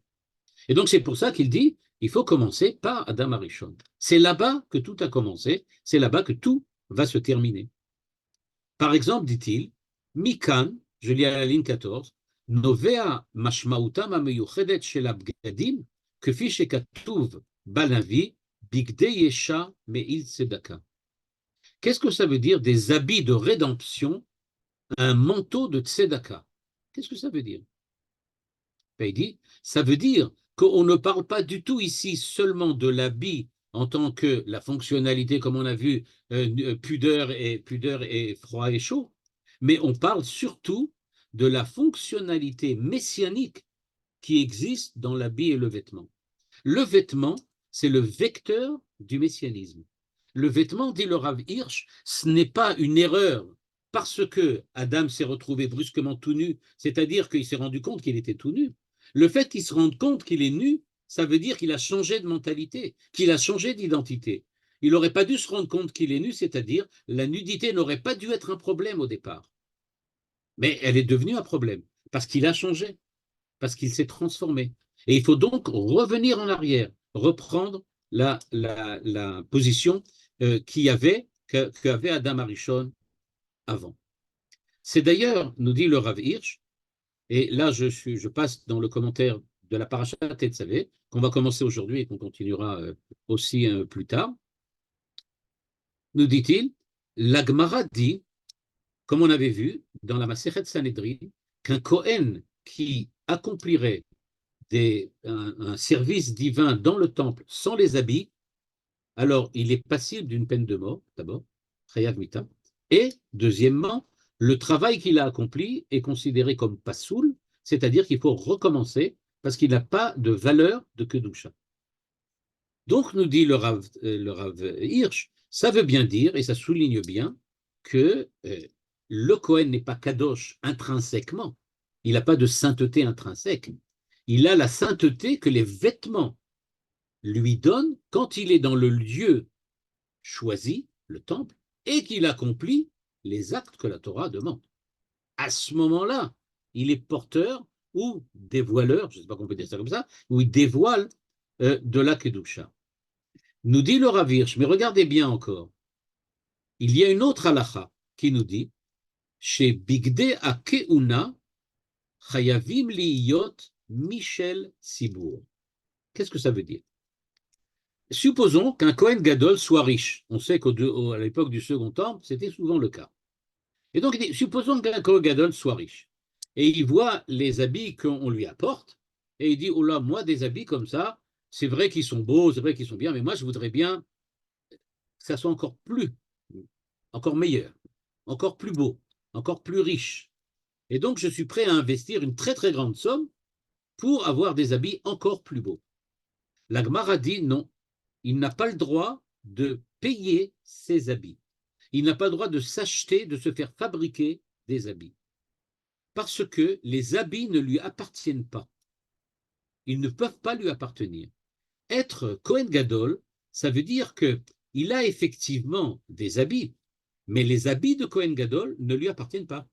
Et donc c'est pour ça qu'il dit, il faut commencer par Adam Arishon. C'est là-bas que tout a commencé, c'est là-bas que tout va se terminer. Par exemple, dit-il, Mikan, je lis à la ligne 14, Novea mashmautam ameyuchedet shel abgadim, kfi shekatuv banavi, bigdei yesha meil tzedaka. Qu'est-ce que ça veut dire des habits de rédemption, un manteau de tzedaka? Qu'est-ce que ça veut dire? Ben, il dit, ça veut dire qu'on ne parle pas du tout ici seulement de l'habit en tant que la fonctionnalité, comme on a vu, pudeur et froid et chaud, mais on parle surtout de la fonctionnalité messianique qui existe dans l'habit et le vêtement. Le vêtement, c'est le vecteur du messianisme. Le vêtement, dit le Rav Hirsch, ce n'est pas une erreur parce que Adam s'est retrouvé brusquement tout nu, c'est-à-dire qu'il s'est rendu compte qu'il était tout nu. Le fait qu'il se rende compte qu'il est nu, ça veut dire qu'il a changé de mentalité, qu'il a changé d'identité. Il n'aurait pas dû se rendre compte qu'il est nu, c'est-à-dire la nudité n'aurait pas dû être un problème au départ. Mais elle est devenue un problème parce qu'il a changé, parce qu'il s'est transformé. Et il faut donc revenir en arrière, reprendre la position qu'avait Adam Arishon avant. C'est d'ailleurs, nous dit le Rav Hirsch, et là je passe dans le commentaire de la paracha Tetzavé, qu'on va commencer aujourd'hui et qu'on continuera aussi plus tard. nous dit-il, la Gemara dit, comme on avait vu dans la Masechet Sanhedrin, qu'un Kohen qui accomplirait un service divin dans le temple sans les habits, alors il est passible d'une peine de mort, d'abord, Chayav Mita, et deuxièmement, le travail qu'il a accompli est considéré comme passoul, c'est-à-dire qu'il faut recommencer parce qu'il n'a pas de valeur de Kedusha. Donc, nous dit le Rav Hirsch, ça veut bien dire, et ça souligne bien, que le Kohen n'est pas kadosh intrinsèquement, il n'a pas de sainteté intrinsèque, il a la sainteté que les vêtements lui donnent quand il est dans le lieu choisi, le temple, et qu'il accomplit les actes que la Torah demande. À ce moment-là, il est porteur ou dévoileur, je ne sais pas qu'on peut dire ça comme ça, ou il dévoile de la Kedusha. Nous dit le Rav Hirsch, mais regardez bien encore, il y a une autre halacha qui nous dit chez Bigde Akeuna Chayavim liyot Michel Sibour. Qu'est-ce que ça veut dire? Supposons qu'un Kohen Gadol soit riche. On sait qu'à l'époque du Second Temple, c'était souvent le cas. Et donc, il dit, supposons qu'un Kohen Gadol soit riche. Et il voit les habits qu'on lui apporte, et il dit, oh là, moi, des habits comme ça, c'est vrai qu'ils sont beaux, c'est vrai qu'ils sont bien, mais moi, je voudrais bien que ça soit encore meilleur, encore plus beau, encore plus riche. Et donc, je suis prêt à investir une très, très grande somme pour avoir des habits encore plus beaux. La Gemara dit non, il n'a pas le droit de payer ses habits. Il n'a pas le droit de s'acheter, de se faire fabriquer des habits. Parce que les habits ne lui appartiennent pas. Ils ne peuvent pas lui appartenir. Être Kohen Gadol, ça veut dire qu'il a effectivement des habits, mais les habits de Kohen Gadol ne lui appartiennent pas.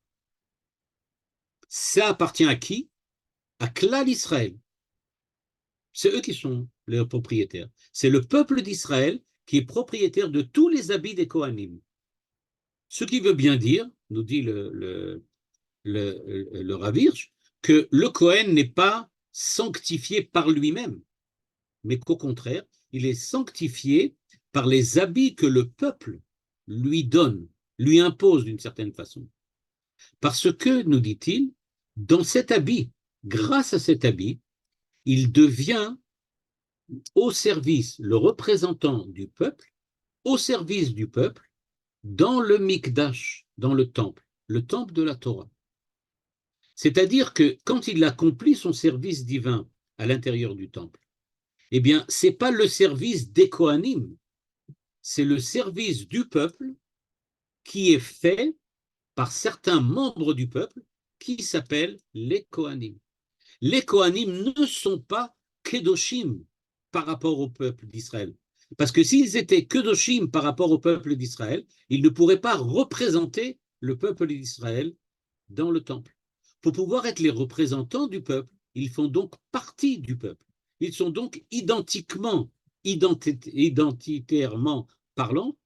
Ça appartient à qui? À Klal Israël. C'est eux qui sont les propriétaires. C'est le peuple d'Israël qui est propriétaire de tous les habits des Kohanim. Ce qui veut bien dire, nous dit le Rav Hirsch, que le Kohen n'est pas sanctifié par lui-même, mais qu'au contraire, il est sanctifié par les habits que le peuple lui donne, lui impose d'une certaine façon. Parce que, nous dit-il, dans cet habit, grâce à cet habit, il devient au service, le représentant du peuple, au service du peuple, dans le Mikdash, dans le temple de la Torah. C'est-à-dire que quand il accomplit son service divin à l'intérieur du temple, eh bien, ce n'est pas le service des Kohanim, c'est le service du peuple qui est fait par certains membres du peuple qui s'appellent les Kohanim. Les Kohanim ne sont pas Kedoshim par rapport au peuple d'Israël. Parce que s'ils étaient Kedoshim par rapport au peuple d'Israël, ils ne pourraient pas représenter le peuple d'Israël dans le temple. Pour pouvoir être les représentants du peuple, ils font donc partie du peuple. Ils sont donc identitairement parlant,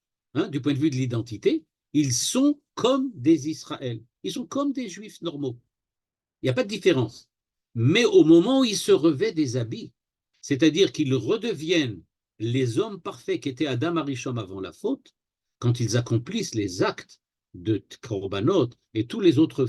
du point de vue de l'identité, ils sont comme des Israël. Ils sont comme des Juifs normaux. Il n'y a pas de différence. Mais au moment où ils se revêtent des habits, c'est-à-dire qu'ils redeviennent les hommes parfaits qui étaient Adam Arishon avant la faute, quand ils accomplissent les actes de Korbanot et toutes les autres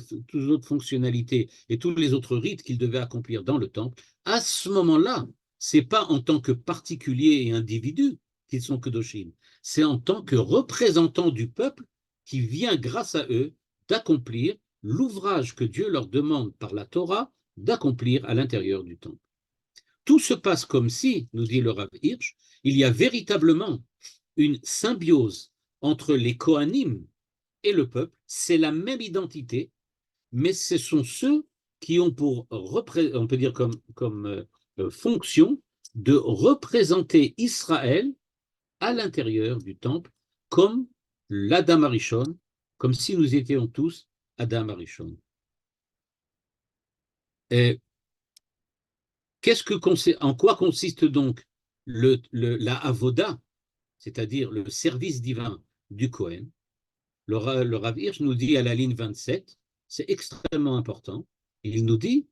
fonctionnalités et tous les autres rites qu'ils devaient accomplir dans le temple, à ce moment-là, ce n'est pas en tant que particulier et individu qu'ils sont Kedoshim, c'est en tant que représentants du peuple qui vient grâce à eux d'accomplir l'ouvrage que Dieu leur demande par la Torah d'accomplir à l'intérieur du temple. Tout se passe comme si, nous dit le Rav Hirsch, il y a véritablement une symbiose entre les Kohanim et le peuple, c'est la même identité, mais ce sont ceux qui ont pour, on peut dire comme fonction, de représenter Israël à l'intérieur du temple comme l'Adam Arishon, comme si nous étions tous Adam Arishon. Et en quoi consiste donc la avoda, c'est-à-dire le service divin du Kohen? Le Rav Hirsch nous dit à la ligne 27, c'est extrêmement important, il nous dit,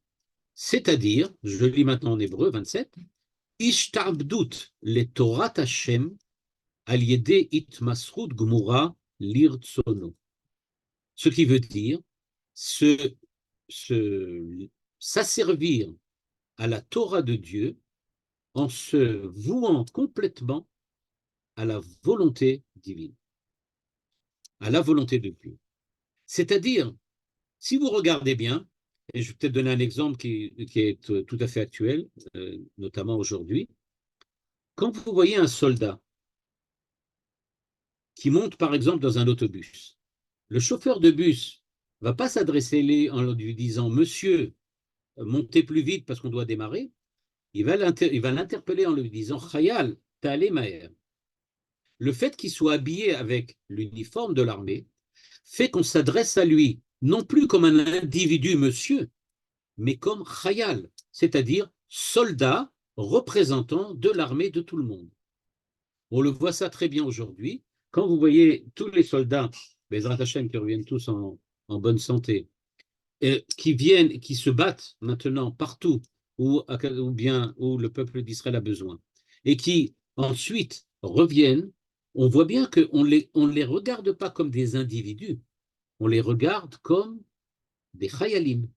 c'est-à-dire, je lis maintenant en hébreu 27, Ishtabdut le Torah Hashem al yede itmasrut gmura lirtsono. Ce qui veut dire s'asservir à la Torah de Dieu en se vouant complètement à la volonté divine, à la volonté de Dieu. C'est-à-dire, si vous regardez bien, et je vais peut-être donner un exemple qui est tout à fait actuel, notamment aujourd'hui, quand vous voyez un soldat qui monte par exemple dans un autobus, le chauffeur de bus ne va pas s'adresser en lui disant « Monsieur, montez plus vite parce qu'on doit démarrer », il va l'interpeller en lui disant « Khayal, t'allez maher ». Le fait qu'il soit habillé avec l'uniforme de l'armée fait qu'on s'adresse à lui non plus comme un individu monsieur, mais comme khayal, c'est-à-dire soldat représentant de l'armée de tout le monde. On le voit ça très bien aujourd'hui. Quand vous voyez tous les soldats, Bezrat Hashem, qui reviennent tous en bonne santé, qui se battent maintenant partout où le peuple d'Israël a besoin, et qui ensuite reviennent, on voit bien qu'on ne les regarde pas comme des individus, on les regarde comme des chayalim.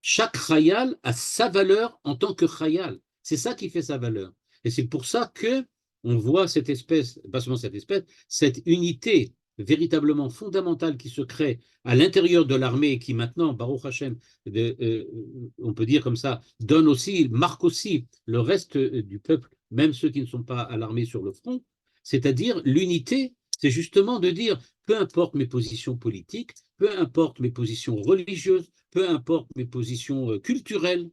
Chaque chayal a sa valeur en tant que chayal. C'est ça qui fait sa valeur. Et c'est pour ça que on voit cette espèce, pas seulement cette espèce, cette unité véritablement fondamentale qui se crée à l'intérieur de l'armée et qui maintenant, Baruch Hashem, on peut dire comme ça, marque aussi le reste du peuple, même ceux qui ne sont pas à l'armée sur le front, c'est-à-dire l'unité, c'est justement de dire, peu importe mes positions politiques, peu importe mes positions religieuses, peu importe mes positions culturelles,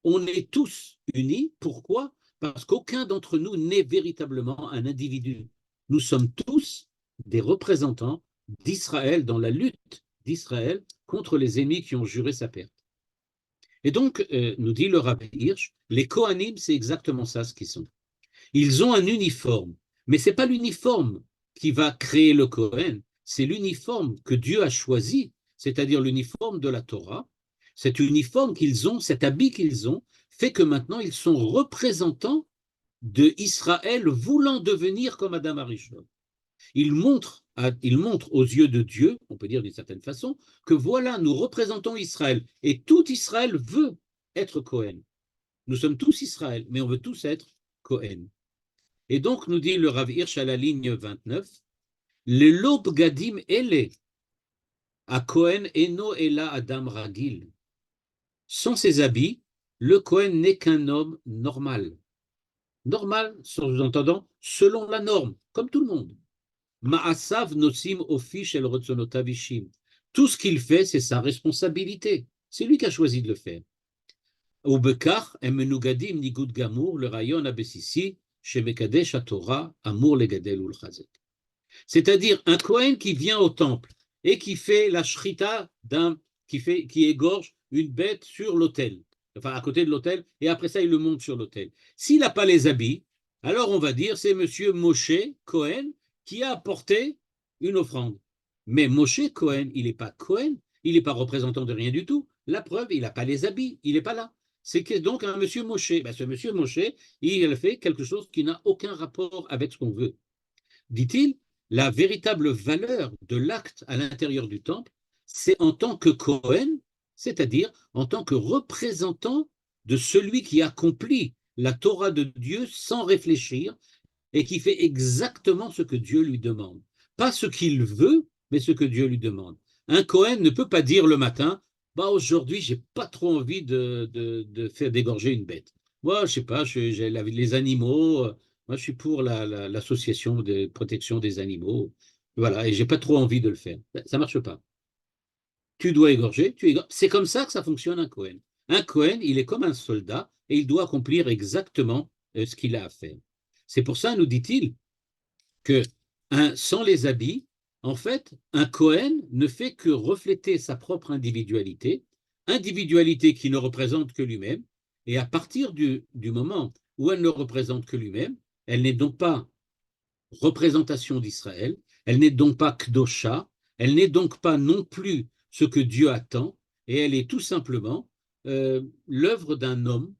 on est tous unis. Pourquoi? Parce qu'aucun d'entre nous n'est véritablement un individu. Nous sommes tous des représentants d'Israël dans la lutte d'Israël contre les ennemis qui ont juré sa perte. Et donc, nous dit le Rabbi Hirsch, les Kohanim, c'est exactement ça ce qu'ils sont. Ils ont un uniforme, mais ce n'est pas l'uniforme qui va créer le Kohen, c'est l'uniforme que Dieu a choisi, c'est-à-dire l'uniforme de la Torah. Cet uniforme qu'ils ont, cet habit qu'ils ont, fait que maintenant ils sont représentants de Israël voulant devenir comme Adam Arishon. Ils montrent aux yeux de Dieu, on peut dire d'une certaine façon, que voilà, nous représentons Israël et tout Israël veut être Kohen. Nous sommes tous Israël, mais on veut tous être Kohen. Et donc, nous dit le Rav Hirsch à la ligne 29, les lob gadim ele, à Kohen eno ela Adam ragil. Sans ses habits, le Kohen n'est qu'un homme normal. Normal, sous-entendant, selon la norme, comme tout le monde. Ma'asav nosim ofi shel rotzonotav ishim. Tout ce qu'il fait, c'est sa responsabilité. C'est lui qui a choisi de le faire. Ubekach emenugadim nigud gamur le rayon abessisi chez Mekadesh Torah amour legadel ul chazek. C'est-à-dire un Kohen qui vient au temple et qui fait la shrita qui égorge une bête sur l'autel, enfin à côté de l'autel, et après ça il le monte sur l'autel. S'il n'a pas les habits, alors on va dire c'est monsieur Moshe Cohen qui a apporté une offrande. Mais Moshe Cohen, il n'est pas Cohen, il n'est pas représentant de rien du tout. La preuve, il n'a pas les habits, il n'est pas là. C'est donc un monsieur Moshe. Ben, ce monsieur Moshe, il fait quelque chose qui n'a aucun rapport avec ce qu'on veut. Dit-il, la véritable valeur de l'acte à l'intérieur du temple, c'est en tant que Cohen, c'est-à-dire en tant que représentant de celui qui accomplit la Torah de Dieu sans réfléchir et qui fait exactement ce que Dieu lui demande. Pas ce qu'il veut, mais ce que Dieu lui demande. Un Cohen ne peut pas dire le matin, bah aujourd'hui, j'ai pas trop envie de faire d'égorger une bête. Moi, je sais pas, j'ai les animaux, moi je suis pour l'association de protection des animaux, voilà, et j'ai pas trop envie de le faire. Ça marche pas. Tu dois égorger, tu égorges. C'est comme ça que ça fonctionne un Cohen. Un Cohen, il est comme un soldat et il doit accomplir exactement ce qu'il a à faire. C'est pour ça, nous dit-il, que sans les habits, en fait, un Cohen ne fait que refléter sa propre individualité, individualité qui ne représente que lui-même, et à partir du moment où elle ne représente que lui-même, elle n'est donc pas représentation d'Israël, elle n'est donc pas Kdosha, elle n'est donc pas non plus ce que Dieu attend, et elle est tout simplement l'œuvre d'un homme,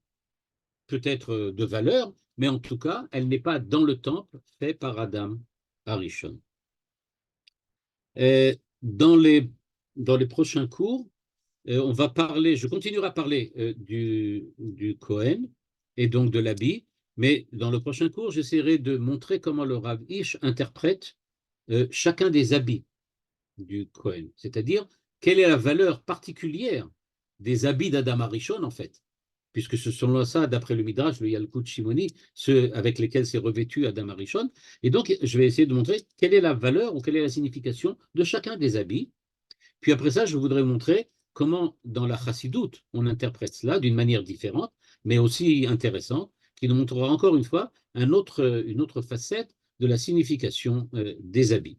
peut-être de valeur, mais en tout cas, elle n'est pas dans le temple fait par Adam Arishon. Dans les prochains cours, on va parler, je continuerai à parler du Kohen et donc de l'habit, mais dans le prochain cours, j'essaierai de montrer comment le Rav Hish interprète chacun des habits du Kohen, c'est-à-dire quelle est la valeur particulière des habits d'Adam Arishon en fait, puisque ce sont là ça, d'après le Midrash, le Yalkut Shimoni, ceux avec lesquels s'est revêtu Adam Arishon, et donc je vais essayer de montrer quelle est la valeur ou quelle est la signification de chacun des habits. Puis après ça, je voudrais montrer comment, dans la Chassidoute, on interprète cela d'une manière différente, mais aussi intéressante, qui nous montrera encore une fois une autre facette de la signification des habits.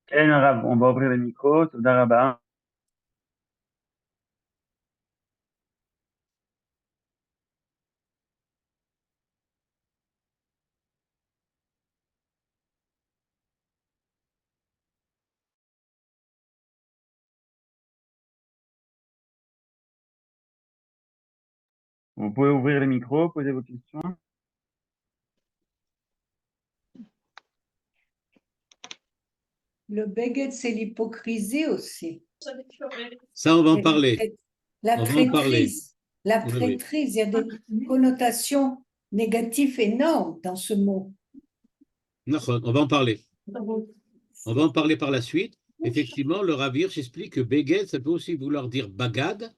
כן, הרב, on va ouvrir le micro, תודה רבה. Vous pouvez ouvrir le micro, poser vos questions. Le baguette, c'est l'hypocrisie aussi. Ça, on va en parler. La On va en parler. traîtrise. La Oui, oui. traîtrise, il y a des connotations négatives énormes dans ce mot. Non, on va en parler. On va en parler par la suite. Effectivement, le Rav Hirsch explique que Beged, ça peut aussi vouloir dire bagad.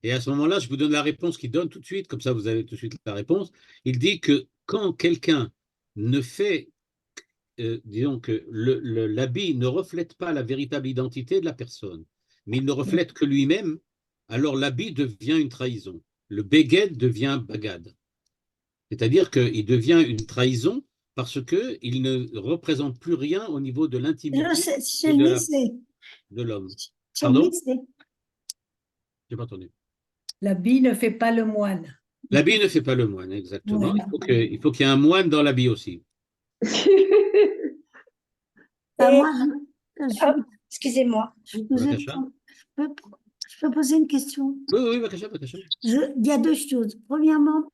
Et à ce moment-là, je vous donne la réponse qu'il donne tout de suite, comme ça vous avez tout de suite la réponse. Il dit que quand quelqu'un ne fait, disons que l'habit ne reflète pas la véritable identité de la personne, mais il ne reflète que lui-même, alors l'habit devient une trahison. Le Beged devient bagad. C'est-à-dire qu'il devient une trahison parce qu'il ne représente plus rien au niveau de l'intimité de l'homme. Pardon? Je n'ai pas entendu. L'habit ne fait pas le moine. L'habit ne fait pas le moine, exactement. Ouais. Il faut qu'il y ait un moine dans l'habit aussi. Excusez-moi. Je peux poser une question? Oui, Bakasha. Il y a deux choses. Premièrement,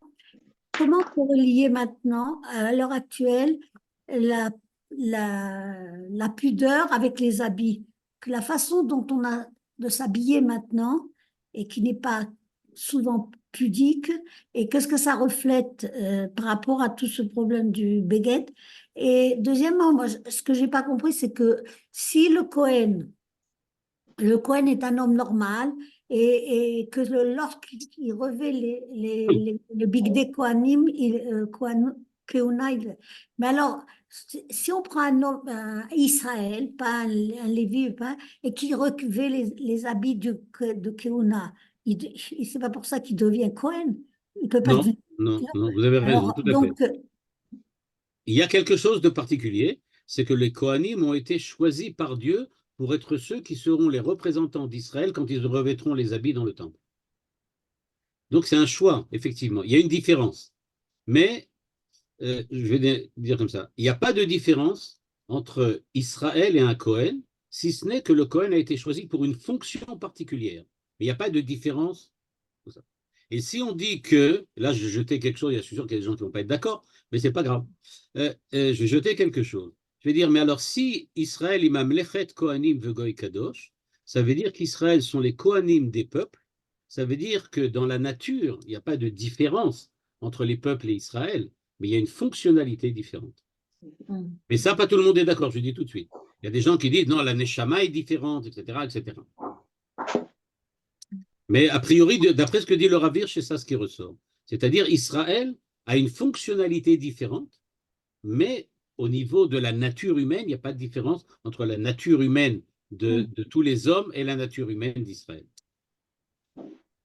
comment on peut relier maintenant, à l'heure actuelle, la pudeur avec les habits? Que la façon dont on a de s'habiller maintenant, et qui n'est pas souvent pudique, et qu'est-ce que ça reflète par rapport à tout ce problème du béguette? Et deuxièmement, moi, ce que je n'ai pas compris, c'est que si le Cohen est un homme normal, et que lorsqu'il revêt le Big Day Kohanim, mais alors, si on prend un homme, Israël, pas un Lévi, et qui revêt les habits de Keuna, c'est pas pour ça qu'il devient Cohen. Il peut pas Non, devenir. non, vous avez raison, tout à fait. Il y a quelque chose de particulier, c'est que les Kohanim ont été choisis par Dieu pour être ceux qui seront les représentants d'Israël quand ils revêtront les habits dans le temple. Donc c'est un choix, effectivement. Il y a une différence. Mais, je vais dire comme ça, il n'y a pas de différence entre Israël et un Kohen, si ce n'est que le Kohen a été choisi pour une fonction particulière. Mais il n'y a pas de différence. Et si on dit que, là je vais jeter quelque chose, je suis sûr qu'il y a des gens qui ne vont pas être d'accord, mais ce n'est pas grave. Je vais jeter quelque chose. Je vais dire, mais alors si Israël imam lechet kohanim vegoy kadosh, ça veut dire qu'Israël sont les kohanim des peuples, ça veut dire que dans la nature, il n'y a pas de différence entre les peuples et Israël, mais il y a une fonctionnalité différente. Mais ça, pas tout le monde est d'accord, je dis tout de suite. Il y a des gens qui disent, non, la neshama est différente, etc., etc. Mais a priori, d'après ce que dit le Rav Hirsch, c'est ça ce qui ressort. C'est-à-dire Israël a une fonctionnalité différente, mais au niveau de la nature humaine, il n'y a pas de différence entre la nature humaine de tous les hommes et la nature humaine d'Israël.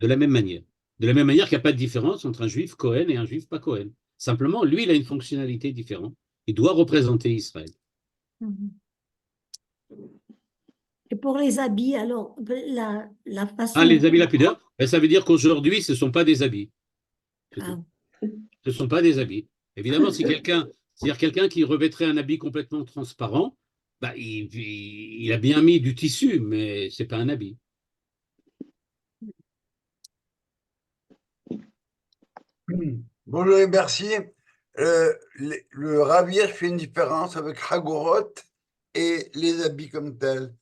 De la même manière. De la même manière qu'il n'y a pas de différence entre un juif Cohen et un juif pas Cohen. Simplement, lui, il a une fonctionnalité différente. Il doit représenter Israël. Et pour les habits, alors, la façon... Ah, les habits, la pudeur, ben, ça veut dire qu'aujourd'hui, ce ne sont pas des habits. Ah. Ce ne sont pas des habits. Évidemment, si quelqu'un qui revêtrait un habit complètement transparent, Bah, il a bien mis du tissu, mais c'est pas un habit. Bonjour et merci. Le ravir fait une différence avec Hagorot et les habits comme tels.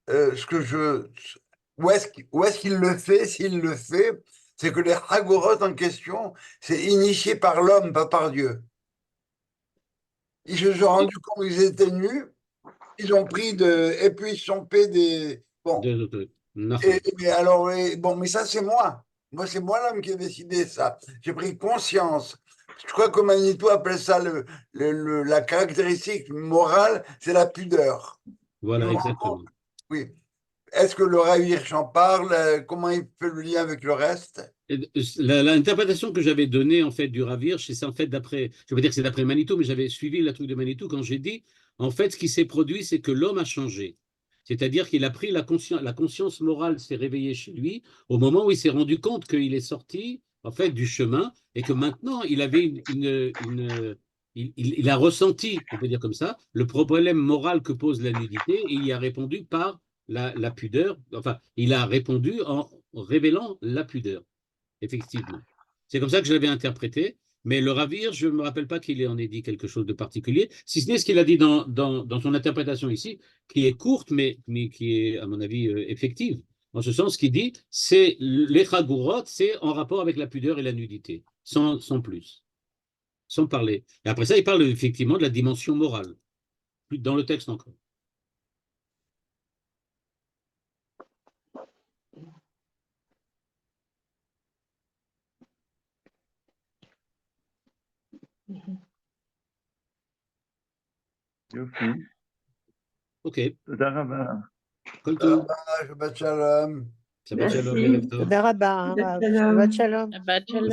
Où est-ce qu'il le fait? S'il le fait, c'est que les Hagorot en question, c'est initié par l'homme, pas par Dieu. Ils se sont rendus compte qu'ils étaient nus, ils ont pris et puis ils sont fait des. Bon. Mais alors, bon, mais ça, c'est moi. Moi, c'est moi l'homme qui ai décidé ça. J'ai pris conscience. Je crois que Manitou appelle ça la caractéristique morale, c'est la pudeur. Voilà, exactement. Oui. Est-ce que le Rav en parle? Comment il fait le lien avec le reste? L'interprétation que j'avais donnée en fait du Rav Hirsch, c'est en fait d'après, je veux dire que c'est d'après Manitou, mais j'avais suivi la truc de Manitou quand j'ai dit, en fait, ce qui s'est produit, c'est que l'homme a changé. C'est-à-dire qu'il a pris la conscience morale s'est réveillée chez lui au moment où il s'est rendu compte qu'il est sorti en fait du chemin et que maintenant il avait il a ressenti, on peut dire comme ça, le problème moral que pose la nudité et il y a répondu par la pudeur. Enfin, il a répondu en révélant la pudeur. Effectivement. C'est comme ça que je l'avais interprété. Mais le Rav Hirsch, je ne me rappelle pas qu'il en ait dit quelque chose de particulier, si ce n'est ce qu'il a dit dans son interprétation ici, qui est courte, mais qui est, à mon avis, effective. En ce sens, qu'il dit, c'est les Chagourot, c'est en rapport avec la pudeur et la nudité, sans plus, sans parler. Et après ça, il parle effectivement de la dimension morale, plus dans le texte encore. יופי. Ok. תודה רבה. Comme tout. Shabbat shalom. Shabbat shalom, Merci. Erev Tov. תודה רבה, הרב. Shalom. שבת שלום. Shabbat shalom.